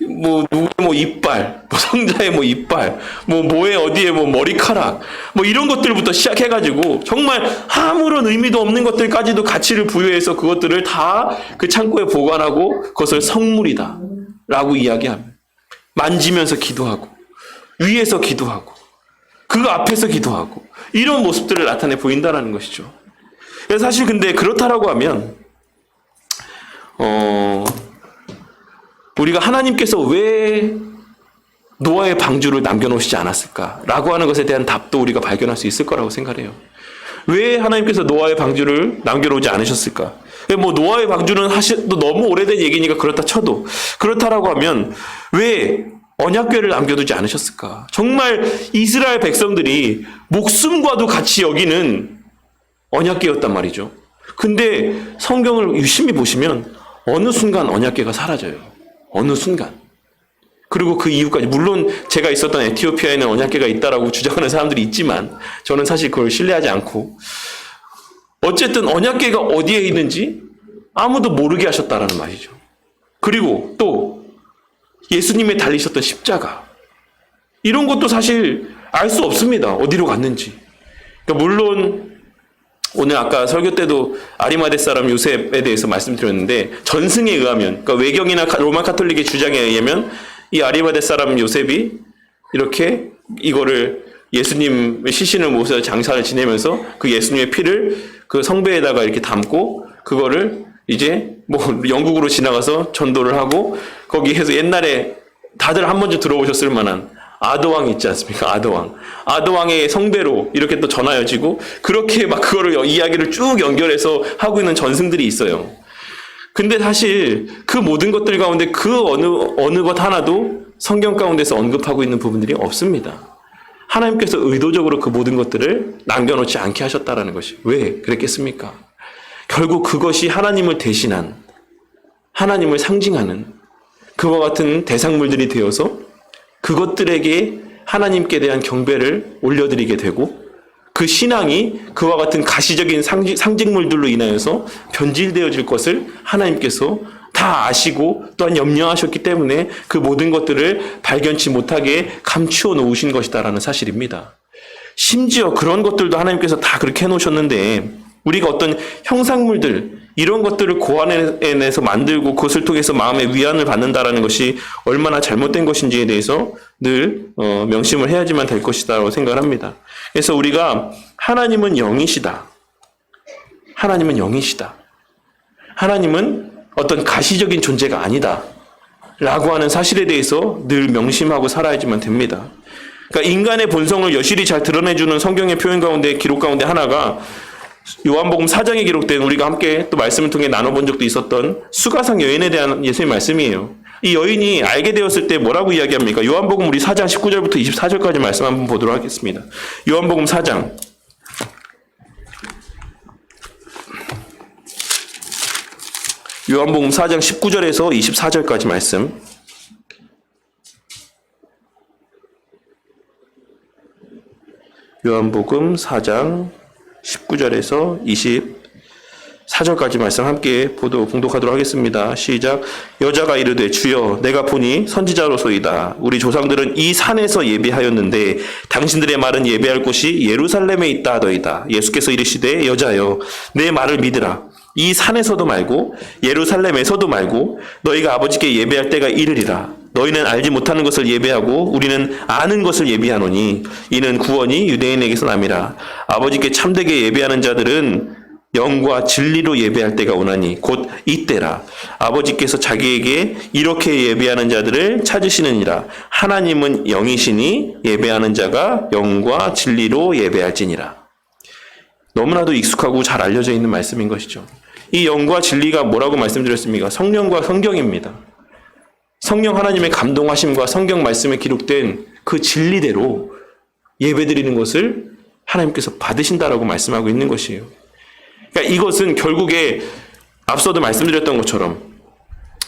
누구의 이빨, 성자의 이빨, 뭐에 어디에 머리카락, 이런 것들부터 시작해가지고 정말 아무런 의미도 없는 것들까지도 가치를 부여해서 그것들을 다 그 창고에 보관하고 그것을 성물이다라고 이야기합니다. 만지면서 기도하고 위에서 기도하고 그 앞에서 기도하고 이런 모습들을 나타내 보인다는 것이죠. 사실 근데 그렇다라고 하면 우리가 하나님께서 왜 노아의 방주를 남겨놓으시지 않았을까라고 하는 것에 대한 답도 우리가 발견할 수 있을 거라고 생각해요. 왜 하나님께서 노아의 방주를 남겨놓지 않으셨을까? 노아의 방주는 또 너무 오래된 얘기니까 그렇다 쳐도 그렇다라고 하면 왜 언약궤를 남겨두지 않으셨을까? 정말 이스라엘 백성들이 목숨과도 같이 여기는 언약궤였단 말이죠. 근데 성경을 유심히 보시면 어느 순간 언약궤가 사라져요. 어느 순간. 그리고 그 이후까지, 물론 제가 있었던 에티오피아에는 언약궤가 있다라고 주장하는 사람들이 있지만 저는 사실 그걸 신뢰하지 않고, 어쨌든 언약궤가 어디에 있는지 아무도 모르게 하셨다라는 말이죠. 그리고 또 예수님의 달리셨던 십자가, 이런 것도 사실 알 수 없습니다. 어디로 갔는지. 그러니까 물론 오늘 아까 설교 때도 아리마대 사람 요셉에 대해서 말씀드렸는데, 전승에 의하면, 그러니까 외경이나 로마 카톨릭의 주장에 의하면 이 아리마대 사람 요셉이 이렇게 이거를 예수님의 시신을 모셔서 장사를 지내면서 그 예수님의 피를 그 성배에다가 이렇게 담고 그거를 이제 뭐 영국으로 지나가서 전도를 하고, 거기 해서 옛날에 다들 한 번쯤 들어보셨을 만한 아도왕 있지 않습니까? 아도왕의 성배로 이렇게 또 전하여지고, 그렇게 막 그거를 이야기를 쭉 연결해서 하고 있는 전승들이 있어요. 근데 사실 그 모든 것들 가운데 그 어느 것 하나도 성경 가운데서 언급하고 있는 부분들이 없습니다. 하나님께서 의도적으로 그 모든 것들을 남겨놓지 않게 하셨다라는 것이 왜 그랬겠습니까? 결국 그것이 하나님을 대신한, 하나님을 상징하는 그와 같은 대상물들이 되어서 그것들에게 하나님께 대한 경배를 올려드리게 되고, 그 신앙이 그와 같은 가시적인 상징물들로 인하여서 변질되어질 것을 하나님께서 다 아시고 또한 염려하셨기 때문에 그 모든 것들을 발견치 못하게 감추어 놓으신 것이다라는 사실입니다. 심지어 그런 것들도 하나님께서 다 그렇게 해놓으셨는데, 우리가 어떤 형상물들, 이런 것들을 고안해내서 만들고 그것을 통해서 마음의 위안을 받는다라는 것이 얼마나 잘못된 것인지에 대해서 늘 명심을 해야지만 될 것이다라고 생각을 합니다. 그래서 우리가 하나님은 영이시다. 하나님은 영이시다. 하나님은 어떤 가시적인 존재가 아니다 라고 하는 사실에 대해서 늘 명심하고 살아야지만 됩니다. 그러니까 인간의 본성을 여실히 잘 드러내주는 성경의 표현 가운데, 기록 가운데 하나가 요한복음 4장에 기록된, 우리가 함께 또 말씀을 통해 나눠본 적도 있었던 수가상 여인에 대한 예수님의 말씀이에요. 이 여인이 알게 되었을 때 뭐라고 이야기합니까? 요한복음 우리 4장 19절부터 24절까지 말씀 한번 보도록 하겠습니다. 요한복음 4장. 요한복음 4장 19절에서 24절까지 말씀. 요한복음 4장 19절에서 24절까지 말씀 함께 봉독하도록 하겠습니다. 시작. 여자가 이르되 주여 내가 보니 선지자로소이다. 우리 조상들은 이 산에서 예배하였는데 당신들의 말은 예배할 곳이 예루살렘에 있다 하더이다. 예수께서 이르시되 여자여 내 말을 믿으라. 이 산에서도 말고 예루살렘에서도 말고 너희가 아버지께 예배할 때가 이르리라. 너희는 알지 못하는 것을 예배하고 우리는 아는 것을 예배하노니 이는 구원이 유대인에게서 남이라. 아버지께 참되게 예배하는 자들은 영과 진리로 예배할 때가 오나니 곧 이때라. 아버지께서 자기에게 이렇게 예배하는 자들을 찾으시느니라. 하나님은 영이시니 예배하는 자가 영과 진리로 예배할지니라. 너무나도 익숙하고 잘 알려져 있는 말씀인 것이죠. 이 영과 진리가 뭐라고 말씀드렸습니까? 성령과 성경입니다. 성령 하나님의 감동하심과 성경 말씀에 기록된 그 진리대로 예배드리는 것을 하나님께서 받으신다라고 말씀하고 있는 것이에요. 그러니까 이것은 결국에 앞서도 말씀드렸던 것처럼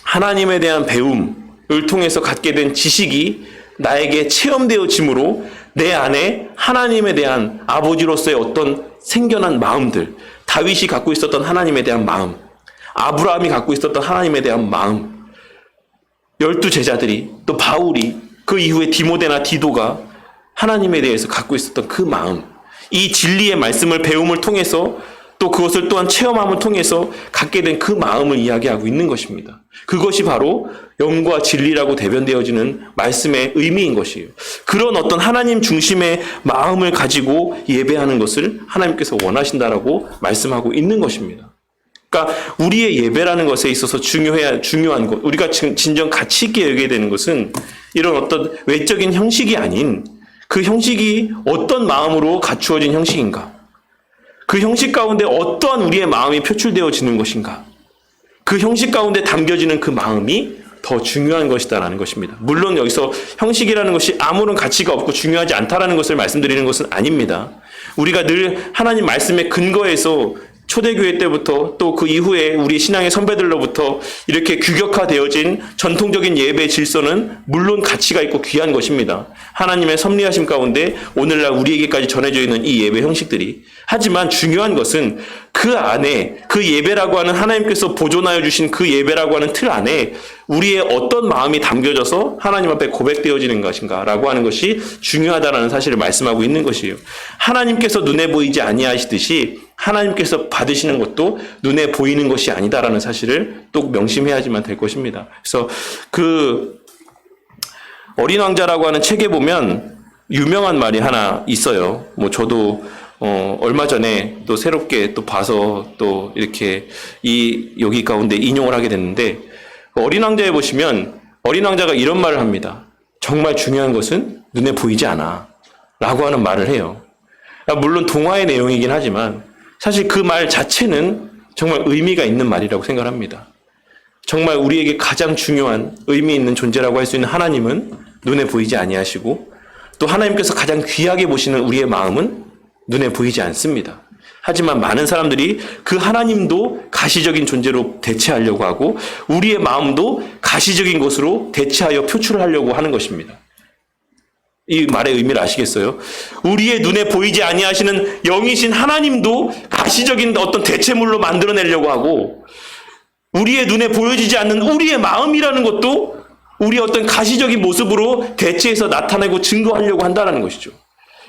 하나님에 대한 배움을 통해서 갖게 된 지식이 나에게 체험되어짐으로 내 안에 하나님에 대한 아버지로서의 어떤 생겨난 마음들, 다윗이 갖고 있었던 하나님에 대한 마음, 아브라함이 갖고 있었던 하나님에 대한 마음, 12제자들이, 또 바울이, 그 이후에 디모데나 디도가 하나님에 대해서 갖고 있었던 그 마음, 이 진리의 말씀을 배움을 통해서 또 그것을 또한 체험함을 통해서 갖게 된 그 마음을 이야기하고 있는 것입니다. 그것이 바로 영과 진리라고 대변되어지는 말씀의 의미인 것이에요. 그런 어떤 하나님 중심의 마음을 가지고 예배하는 것을 하나님께서 원하신다라고 말씀하고 있는 것입니다. 그러니까 우리의 예배라는 것에 있어서 중요한 것, 우리가 진정 가치 있게 여기게 되는 것은 이런 어떤 외적인 형식이 아닌 그 형식이 어떤 마음으로 갖추어진 형식인가? 그 형식 가운데 어떠한 우리의 마음이 표출되어지는 것인가? 그 형식 가운데 담겨지는 그 마음이 더 중요한 것이다라는 것입니다. 물론 여기서 형식이라는 것이 아무런 가치가 없고 중요하지 않다라는 것을 말씀드리는 것은 아닙니다. 우리가 늘 하나님 말씀의 근거에서 초대교회 때부터 또 그 이후에 우리 신앙의 선배들로부터 이렇게 규격화되어진 전통적인 예배 질서는 물론 가치가 있고 귀한 것입니다. 하나님의 섭리하심 가운데 오늘날 우리에게까지 전해져 있는 이 예배 형식들이. 하지만 중요한 것은 그 안에 그 예배라고 하는 하나님께서 보존하여 주신 그 예배라고 하는 틀 안에 우리의 어떤 마음이 담겨져서 하나님 앞에 고백되어지는 것인가라고 하는 것이 중요하다는 사실을 말씀하고 있는 것이에요. 하나님께서 눈에 보이지 아니하시듯이 하나님께서 받으시는 것도 눈에 보이는 것이 아니다라는 사실을 또 명심해야지만 될 것입니다. 그래서 그 어린 왕자라고 하는 책에 보면 유명한 말이 하나 있어요. 뭐 저도 얼마 전에 또 새롭게 또 봐서 또 이렇게 여기 가운데 인용을 하게 됐는데, 어린 왕자에 보시면 어린 왕자가 이런 말을 합니다. 정말 중요한 것은 눈에 보이지 않아 라고 하는 말을 해요. 물론 동화의 내용이긴 하지만 사실 그 말 자체는 정말 의미가 있는 말이라고 생각합니다. 정말 우리에게 가장 중요한 의미 있는 존재라고 할 수 있는 하나님은 눈에 보이지 아니하시고, 또 하나님께서 가장 귀하게 보시는 우리의 마음은 눈에 보이지 않습니다. 하지만 많은 사람들이 그 하나님도 가시적인 존재로 대체하려고 하고 우리의 마음도 가시적인 것으로 대체하여 표출하려고 하는 것입니다. 이 말의 의미를 아시겠어요? 우리의 눈에 보이지 아니하시는 영이신 하나님도 가시적인 어떤 대체물로 만들어내려고 하고, 우리의 눈에 보여지지 않는 우리의 마음이라는 것도 우리의 어떤 가시적인 모습으로 대체해서 나타내고 증거하려고 한다는 것이죠.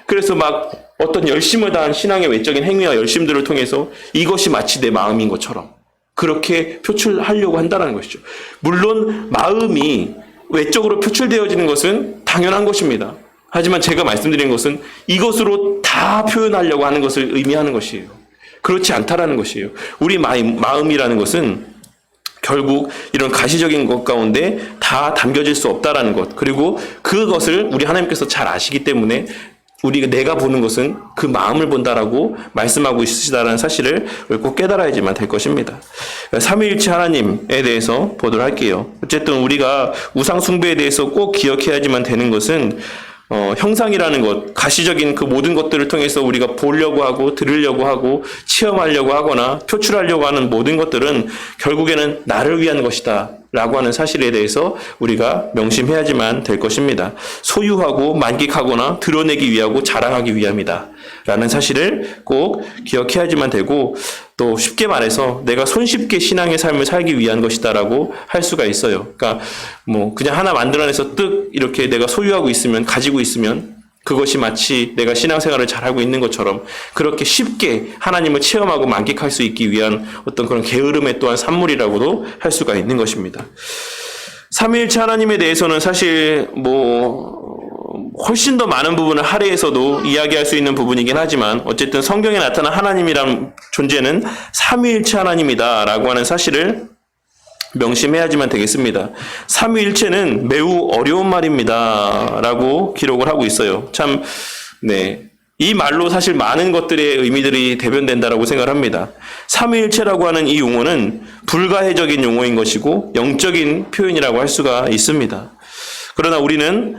그래서 막 어떤 열심을 다한 신앙의 외적인 행위와 열심들을 통해서 이것이 마치 내 마음인 것처럼 그렇게 표출하려고 한다는 것이죠. 물론 마음이 외적으로 표출되어지는 것은 당연한 것입니다. 하지만 제가 말씀드린 것은 이것으로 다 표현하려고 하는 것을 의미하는 것이에요. 그렇지 않다라는 것이에요. 우리 마음이라는 것은 결국 이런 가시적인 것 가운데 다 담겨질 수 없다라는 것, 그리고 그것을 우리 하나님께서 잘 아시기 때문에 내가 보는 것은 그 마음을 본다라고 말씀하고 있으시다라는 사실을 꼭 깨달아야지만 될 것입니다. 삼위일체 하나님에 대해서 보도록 할게요. 어쨌든 우리가 우상 숭배에 대해서 꼭 기억해야지만 되는 것은 형상이라는 것, 가시적인 그 모든 것들을 통해서 우리가 보려고 하고 들으려고 하고 체험하려고 하거나 표출하려고 하는 모든 것들은 결국에는 나를 위한 것이다 라고 하는 사실에 대해서 우리가 명심해야지만 될 것입니다. 소유하고 만끽하거나 드러내기 위하고 자랑하기 위함이다 라는 사실을 꼭 기억해야지만 되고, 또 쉽게 말해서 내가 손쉽게 신앙의 삶을 살기 위한 것이다 라고 할 수가 있어요. 그러니까 뭐 그냥 하나 만들어내서 뜩 이렇게 내가 소유하고 있으면, 가지고 있으면 그것이 마치 내가 신앙생활을 잘하고 있는 것처럼 그렇게 쉽게 하나님을 체험하고 만끽할 수 있기 위한 어떤 그런 게으름의 또한 산물이라고도 할 수가 있는 것입니다. 삼위일체 하나님에 대해서는 사실 훨씬 더 많은 부분을 할애해서도 이야기할 수 있는 부분이긴 하지만, 어쨌든 성경에 나타난 하나님이란 존재는 삼위일체 하나님이다라고 하는 사실을 명심해야지만 되겠습니다. 삼위일체는 매우 어려운 말입니다 라고 기록을 하고 있어요. 참, 이 말로 사실 많은 것들의 의미들이 대변된다라고 생각을 합니다. 삼위일체라고 하는 이 용어는 불가해적인 용어인 것이고 영적인 표현이라고 할 수가 있습니다. 그러나 우리는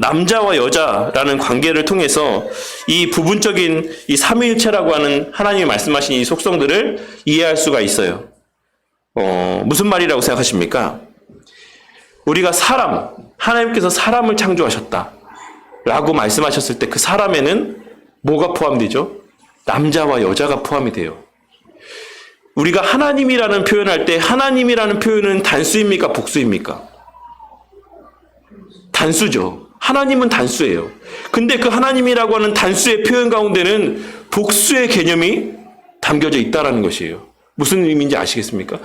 남자와 여자라는 관계를 통해서 이 부분적인 이 삼위일체라고 하는 하나님이 말씀하신 이 속성들을 이해할 수가 있어요. 무슨 말이라고 생각하십니까? 우리가 하나님께서 사람을 창조하셨다 라고 말씀하셨을 때 그 사람에는 뭐가 포함되죠? 남자와 여자가 포함이 돼요. 우리가 하나님이라는 표현할 때 하나님이라는 표현은 단수입니까? 복수입니까? 단수죠. 하나님은 단수예요. 근데 그 하나님이라고 하는 단수의 표현 가운데는 복수의 개념이 담겨져 있다는 것이에요. 무슨 의미인지 아시겠습니까?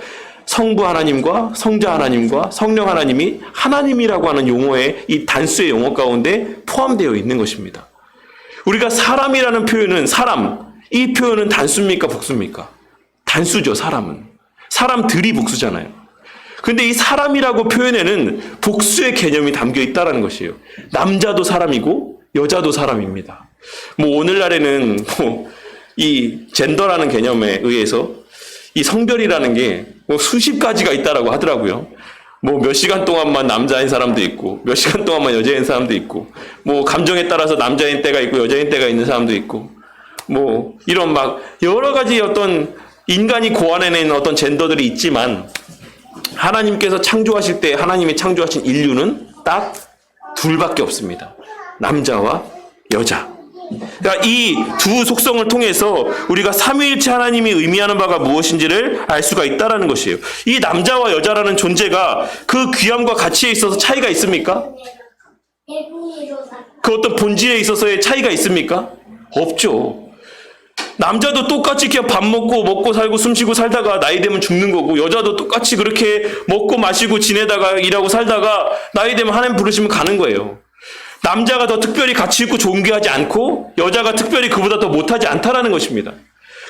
성부 하나님과 성자 하나님과 성령 하나님이 하나님이라고 하는 용어의 이 단수의 용어 가운데 포함되어 있는 것입니다. 우리가 사람이라는 표현은 이 표현은 단수입니까? 복수입니까? 단수죠. 사람들이 복수잖아요. 근데 이 사람이라고 표현에는 복수의 개념이 담겨 있다는 것이에요. 남자도 사람이고 여자도 사람입니다. 오늘날에는 이 젠더라는 개념에 의해서 이 성별이라는 게 수십 가지가 있다라고 하더라고요. 뭐 몇 시간 동안만 남자인 사람도 있고 몇 시간 동안만 여자인 사람도 있고 뭐 감정에 따라서 남자인 때가 있고 여자인 때가 있는 사람도 있고 뭐 이런 막 여러 가지 어떤 인간이 고안해낸 어떤 젠더들이 있지만 하나님께서 창조하실 때 하나님이 창조하신 인류는 딱 둘밖에 없습니다. 남자와 여자. 그러니까 이 두 속성을 통해서 우리가 삼위일체 하나님이 의미하는 바가 무엇인지를 알 수가 있다는 것이에요. 이 남자와 여자라는 존재가 그 귀함과 가치에 있어서 차이가 있습니까? 그 어떤 본질에 있어서의 차이가 있습니까? 없죠. 남자도 똑같이 그냥 밥 먹고 살고 숨쉬고 살다가 나이 되면 죽는 거고, 여자도 똑같이 그렇게 먹고 마시고 지내다가 일하고 살다가 나이 되면 하나님 부르시면 가는 거예요. 남자가 더 특별히 가치 있고 존귀하지 않고 여자가 특별히 그보다 더 못하지 않다라는 것입니다.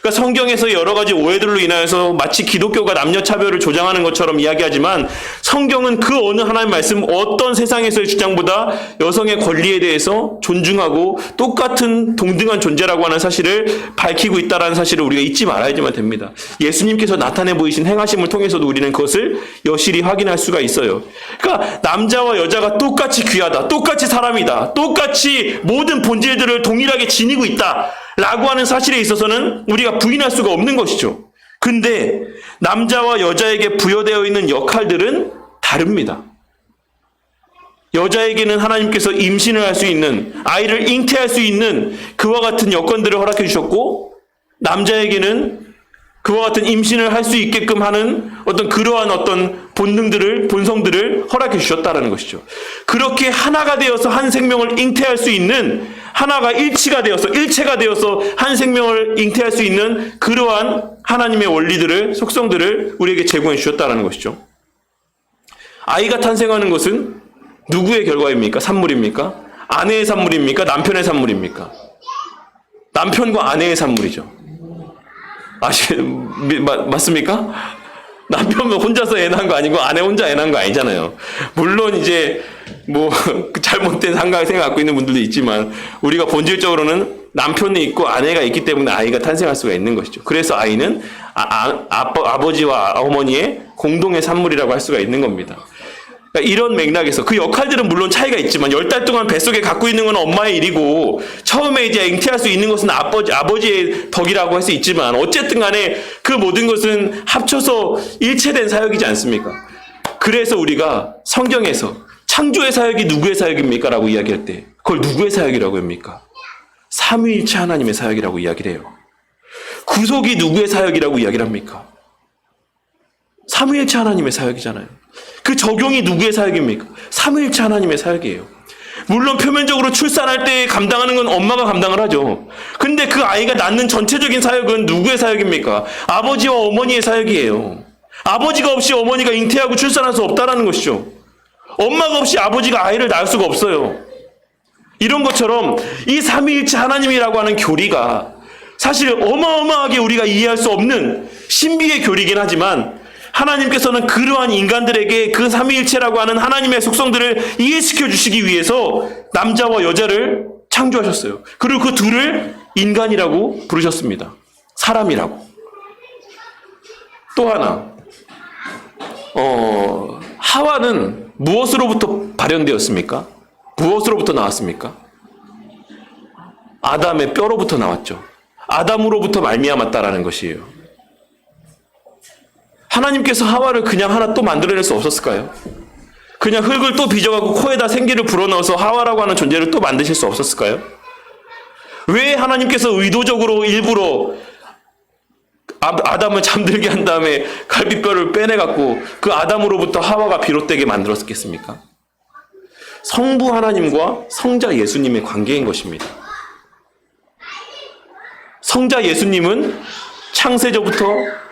그러니까 성경에서 여러 가지 오해들로 인하여서 마치 기독교가 남녀 차별을 조장하는 것처럼 이야기하지만 성경은 그 어느 하나님 말씀 어떤 세상에서의 주장보다 여성의 권리에 대해서 존중하고 똑같은 동등한 존재라고 하는 사실을 밝히고 있다는 사실을 우리가 잊지 말아야지만 됩니다. 예수님께서 나타내 보이신 행하심을 통해서도 우리는 그것을 여실히 확인할 수가 있어요. 그러니까 남자와 여자가 똑같이 귀하다, 똑같이 사람이다, 똑같이 모든 본질들을 동일하게 지니고 있다 라고 하는 사실에 있어서는 우리가 부인할 수가 없는 것이죠. 근데 남자와 여자에게 부여되어 있는 역할들은 다릅니다. 여자에게는 하나님께서 임신을 할 수 있는, 아이를 잉태할 수 있는 그와 같은 여건들을 허락해 주셨고, 남자에게는 그와 같은 임신을 할 수 있게끔 하는 어떤 그러한 어떤 본성들을 허락해 주셨다라는 것이죠. 그렇게 하나가 되어서 한 생명을 잉태할 수 있는, 하나가 일체가 되어서 한 생명을 잉태할 수 있는 그러한 하나님의 원리들을, 속성들을 우리에게 제공해 주셨다라는 것이죠. 아이가 탄생하는 것은 누구의 결과입니까? 산물입니까? 아내의 산물입니까? 남편의 산물입니까? 남편과 아내의 산물이죠. 맞습니까? 남편은 혼자서 애 낳은 거 아니고 아내 혼자 애 낳은 거 아니잖아요. 물론 이제 뭐 잘못된 생각을 갖고 있는 분들도 있지만 우리가 본질적으로는 남편이 있고 아내가 있기 때문에 아이가 탄생할 수가 있는 것이죠. 그래서 아이는 아버지와 어머니의 공동의 산물이라고 할 수가 있는 겁니다. 그러니까 이런 맥락에서 그 역할들은 물론 차이가 있지만 10달 동안 뱃속에 갖고 있는 건 엄마의 일이고 처음에 이제 잉태할 수 있는 것은 아버지의 덕이라고 할 수 있지만 어쨌든 간에 그 모든 것은 합쳐서 일체된 사역이지 않습니까? 그래서 우리가 성경에서 창조의 사역이 누구의 사역입니까? 라고 이야기할 때 그걸 누구의 사역이라고 합니까? 삼위일체 하나님의 사역이라고 이야기를 해요. 구속이 누구의 사역이라고 이야기를 합니까? 삼위일체 하나님의 사역이잖아요. 그 적용이 누구의 사역입니까? 삼위일체 하나님의 사역이에요. 물론 표면적으로 출산할 때 감당하는 건 엄마가 감당을 하죠. 근데 그 아이가 낳는 전체적인 사역은 누구의 사역입니까? 아버지와 어머니의 사역이에요. 아버지가 없이 어머니가 잉태하고 출산할 수 없다는 것이죠. 엄마가 없이 아버지가 아이를 낳을 수가 없어요. 이런 것처럼 이 삼위일체 하나님이라고 하는 교리가 사실 어마어마하게 우리가 이해할 수 없는 신비의 교리이긴 하지만 하나님께서는 그러한 인간들에게 그 삼위일체라고 하는 하나님의 속성들을 이해시켜 주시기 위해서 남자와 여자를 창조하셨어요. 그리고 그 둘을 인간이라고 부르셨습니다. 사람이라고. 또 하나, 하와는 무엇으로부터 발현되었습니까? 무엇으로부터 나왔습니까? 아담의 뼈로부터 나왔죠. 아담으로부터 말미암았다라는 것이에요. 하나님께서 하와를 그냥 하나 또 만들어낼 수 없었을까요? 그냥 흙을 또 빚어가고 코에다 생기를 불어넣어서 하와라고 하는 존재를 또 만드실 수 없었을까요? 왜 하나님께서 의도적으로 일부러 아담을 잠들게 한 다음에 갈비뼈를 빼내갖고 그 아담으로부터 하와가 비롯되게 만들었겠습니까? 성부 하나님과 성자 예수님의 관계인 것입니다. 성자 예수님은 창세전부터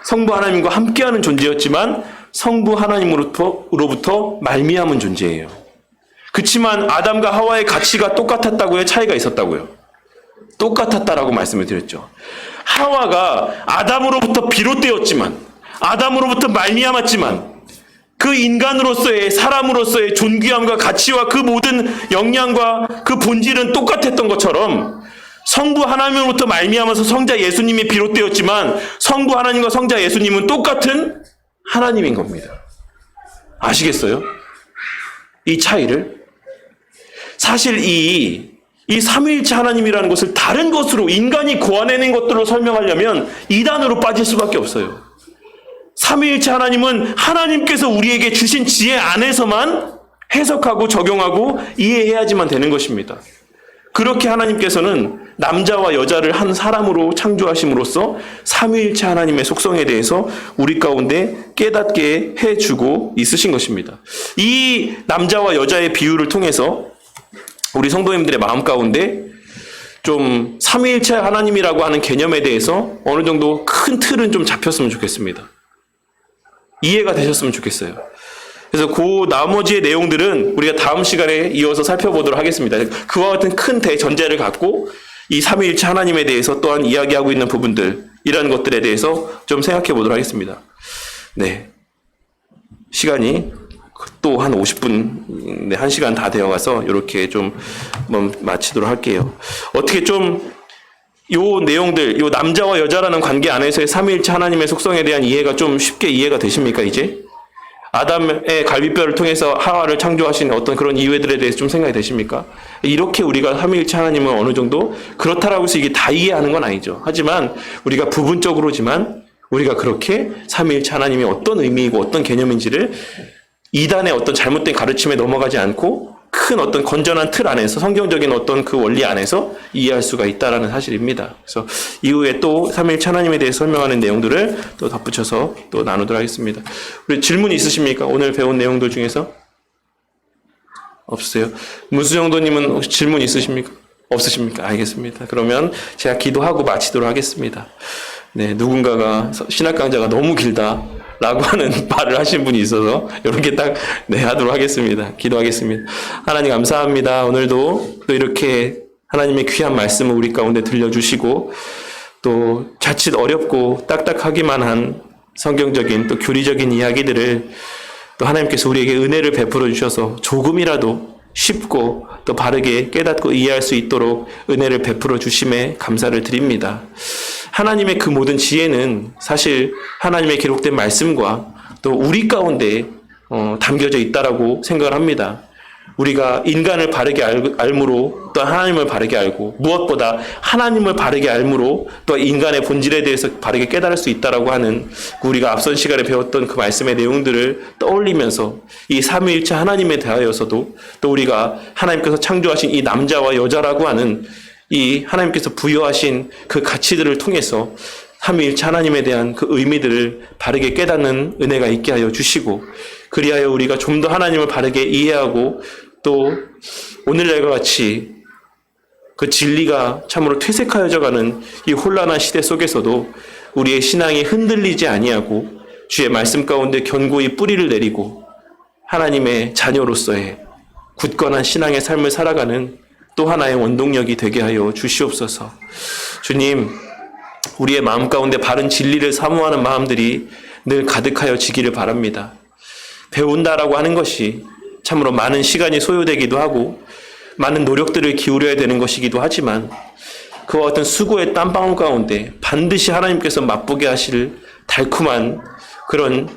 성부 하나님과 함께하는 존재였지만 성부 하나님으로부터 말미암은 존재예요. 그렇지만 아담과 하와의 가치가 똑같았다고요? 차이가 있었다고요? 똑같았다라고 말씀을 드렸죠. 하와가 아담으로부터 비롯되었지만 아담으로부터 말미암았지만 그 인간으로서의 사람으로서의 존귀함과 가치와 그 모든 역량과 그 본질은 똑같았던 것처럼 성부 하나님으로부터 말미암아서 성자 예수님이 비롯되었지만 성부 하나님과 성자 예수님은 똑같은 하나님인 겁니다. 아시겠어요? 이 차이를? 사실 이 삼위일체 하나님이라는 것을 다른 것으로 인간이 고안해낸 것들로 설명하려면 이단으로 빠질 수밖에 없어요. 삼위일체 하나님은 하나님께서 우리에게 주신 지혜 안에서만 해석하고 적용하고 이해해야지만 되는 것입니다. 그렇게 하나님께서는 남자와 여자를 한 사람으로 창조하심으로써 삼위일체 하나님의 속성에 대해서 우리 가운데 깨닫게 해주고 있으신 것입니다. 이 남자와 여자의 비유를 통해서 우리 성도님들의 마음 가운데 좀 삼위일체 하나님이라고 하는 개념에 대해서 어느 정도 큰 틀은 좀 잡혔으면 좋겠습니다. 이해가 되셨으면 좋겠어요. 그래서 그 나머지의 내용들은 우리가 다음 시간에 이어서 살펴보도록 하겠습니다. 그와 같은 큰 대전제를 갖고 이 삼위일체 하나님에 대해서 또한 이야기하고 있는 부분들, 이런 것들에 대해서 좀 생각해 보도록 하겠습니다. 네. 시간이 또 한 50분, 1시간 다 되어 가서 이렇게 좀 마치도록 할게요. 어떻게 좀 요 내용들, 요 남자와 여자라는 관계 안에서의 삼위일체 하나님의 속성에 대한 이해가 좀 쉽게 이해가 되십니까, 이제? 아담의 갈비뼈를 통해서 하와를 창조하신 어떤 그런 이유들에 대해서 좀 생각이 되십니까? 이렇게 우리가 삼위일체 하나님을 어느 정도 그렇다라고 해서 이게 다 이해하는 건 아니죠. 하지만 우리가 부분적으로지만 우리가 그렇게 삼위일체 하나님이 어떤 의미이고 어떤 개념인지를 이단의 어떤 잘못된 가르침에 넘어가지 않고 큰 어떤 건전한 틀 안에서 성경적인 어떤 그 원리 안에서 이해할 수가 있다라는 사실입니다. 그래서 이후에 또 삼위일체 하나님에 대해서 설명하는 내용들을 또 덧붙여서 또 나누도록 하겠습니다. 우리 질문 있으십니까? 오늘 배운 내용들 중에서? 없으세요? 문수정도님은 혹시 질문 있으십니까? 없으십니까? 알겠습니다. 그러면 제가 기도하고 마치도록 하겠습니다. 네, 누군가가 신학 강좌가 너무 길다 라고 하는 말을 하신 분이 있어서 이렇게 딱 하도록 하겠습니다. 기도하겠습니다. 하나님 감사합니다. 오늘도 또 이렇게 하나님의 귀한 말씀을 우리 가운데 들려주시고 또 자칫 어렵고 딱딱하기만 한 성경적인 또 교리적인 이야기들을 또 하나님께서 우리에게 은혜를 베풀어 주셔서 조금이라도 쉽고 또 바르게 깨닫고 이해할 수 있도록 은혜를 베풀어 주심에 감사를 드립니다. 하나님의 그 모든 지혜는 사실 하나님의 기록된 말씀과 또 우리 가운데 담겨져 있다라고 생각을 합니다. 우리가 인간을 바르게 알므로 또 하나님을 바르게 알고 무엇보다 하나님을 바르게 알므로 또 인간의 본질에 대해서 바르게 깨달을 수 있다라고 하는 우리가 앞선 시간에 배웠던 그 말씀의 내용들을 떠올리면서 이 삼위일체 하나님에 대하여서도 또 우리가 하나님께서 창조하신 이 남자와 여자라고 하는 이 하나님께서 부여하신 그 가치들을 통해서 삼위일체 하나님에 대한 그 의미들을 바르게 깨닫는 은혜가 있게 하여 주시고 그리하여 우리가 좀 더 하나님을 바르게 이해하고 또 오늘날과 같이 그 진리가 참으로 퇴색하여져가는 이 혼란한 시대 속에서도 우리의 신앙이 흔들리지 아니하고 주의 말씀 가운데 견고히 뿌리를 내리고 하나님의 자녀로서의 굳건한 신앙의 삶을 살아가는 또 하나의 원동력이 되게 하여 주시옵소서. 주님, 우리의 마음 가운데 바른 진리를 사모하는 마음들이 늘 가득하여 지기를 바랍니다. 배운다라고 하는 것이 참으로 많은 시간이 소요되기도 하고 많은 노력들을 기울여야 되는 것이기도 하지만 그와 같은 수고의 땀방울 가운데 반드시 하나님께서 맛보게 하실 달콤한 그런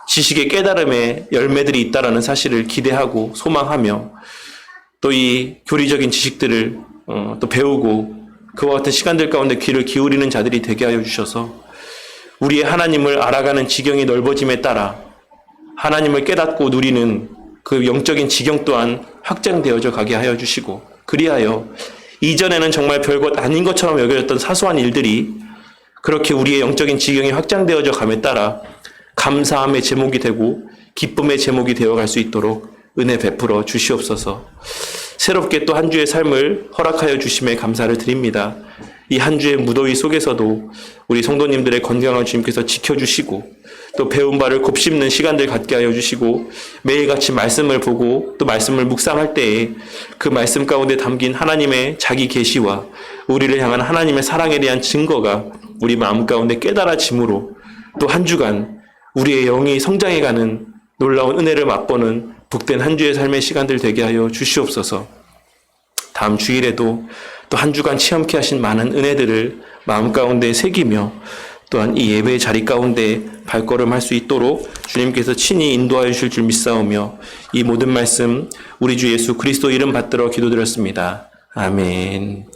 지식의 깨달음의 열매들이 있다라는 사실을 기대하고 소망하며 또 이 교리적인 지식들을 또 배우고 그와 같은 시간들 가운데 귀를 기울이는 자들이 되게 하여 주셔서 우리의 하나님을 알아가는 지경이 넓어짐에 따라 하나님을 깨닫고 누리는 그 영적인 지경 또한 확장되어져 가게 하여 주시고 그리하여 이전에는 정말 별것 아닌 것처럼 여겨졌던 사소한 일들이 그렇게 우리의 영적인 지경이 확장되어져 감에 따라 감사함의 제목이 되고 기쁨의 제목이 되어갈 수 있도록 은혜 베풀어 주시옵소서. 새롭게 또 한 주의 삶을 허락하여 주심에 감사를 드립니다. 이 한 주의 무더위 속에서도 우리 성도님들의 건강을 주님께서 지켜주시고 또 배운 바를 곱씹는 시간들 갖게 하여 주시고 매일같이 말씀을 보고 또 말씀을 묵상할 때에 그 말씀 가운데 담긴 하나님의 자기 계시와 우리를 향한 하나님의 사랑에 대한 증거가 우리 마음 가운데 깨달아짐으로 또 한 주간 우리의 영이 성장해가는 놀라운 은혜를 맛보는 복된 한 주의 삶의 시간들 되게 하여 주시옵소서. 다음 주일에도 또 한 주간 체험케 하신 많은 은혜들을 마음 가운데 새기며 또한 이 예배의 자리 가운데 발걸음할 수 있도록 주님께서 친히 인도하여 주실 줄 믿사오며 이 모든 말씀 우리 주 예수 그리스도 이름 받들어 기도드렸습니다. 아멘.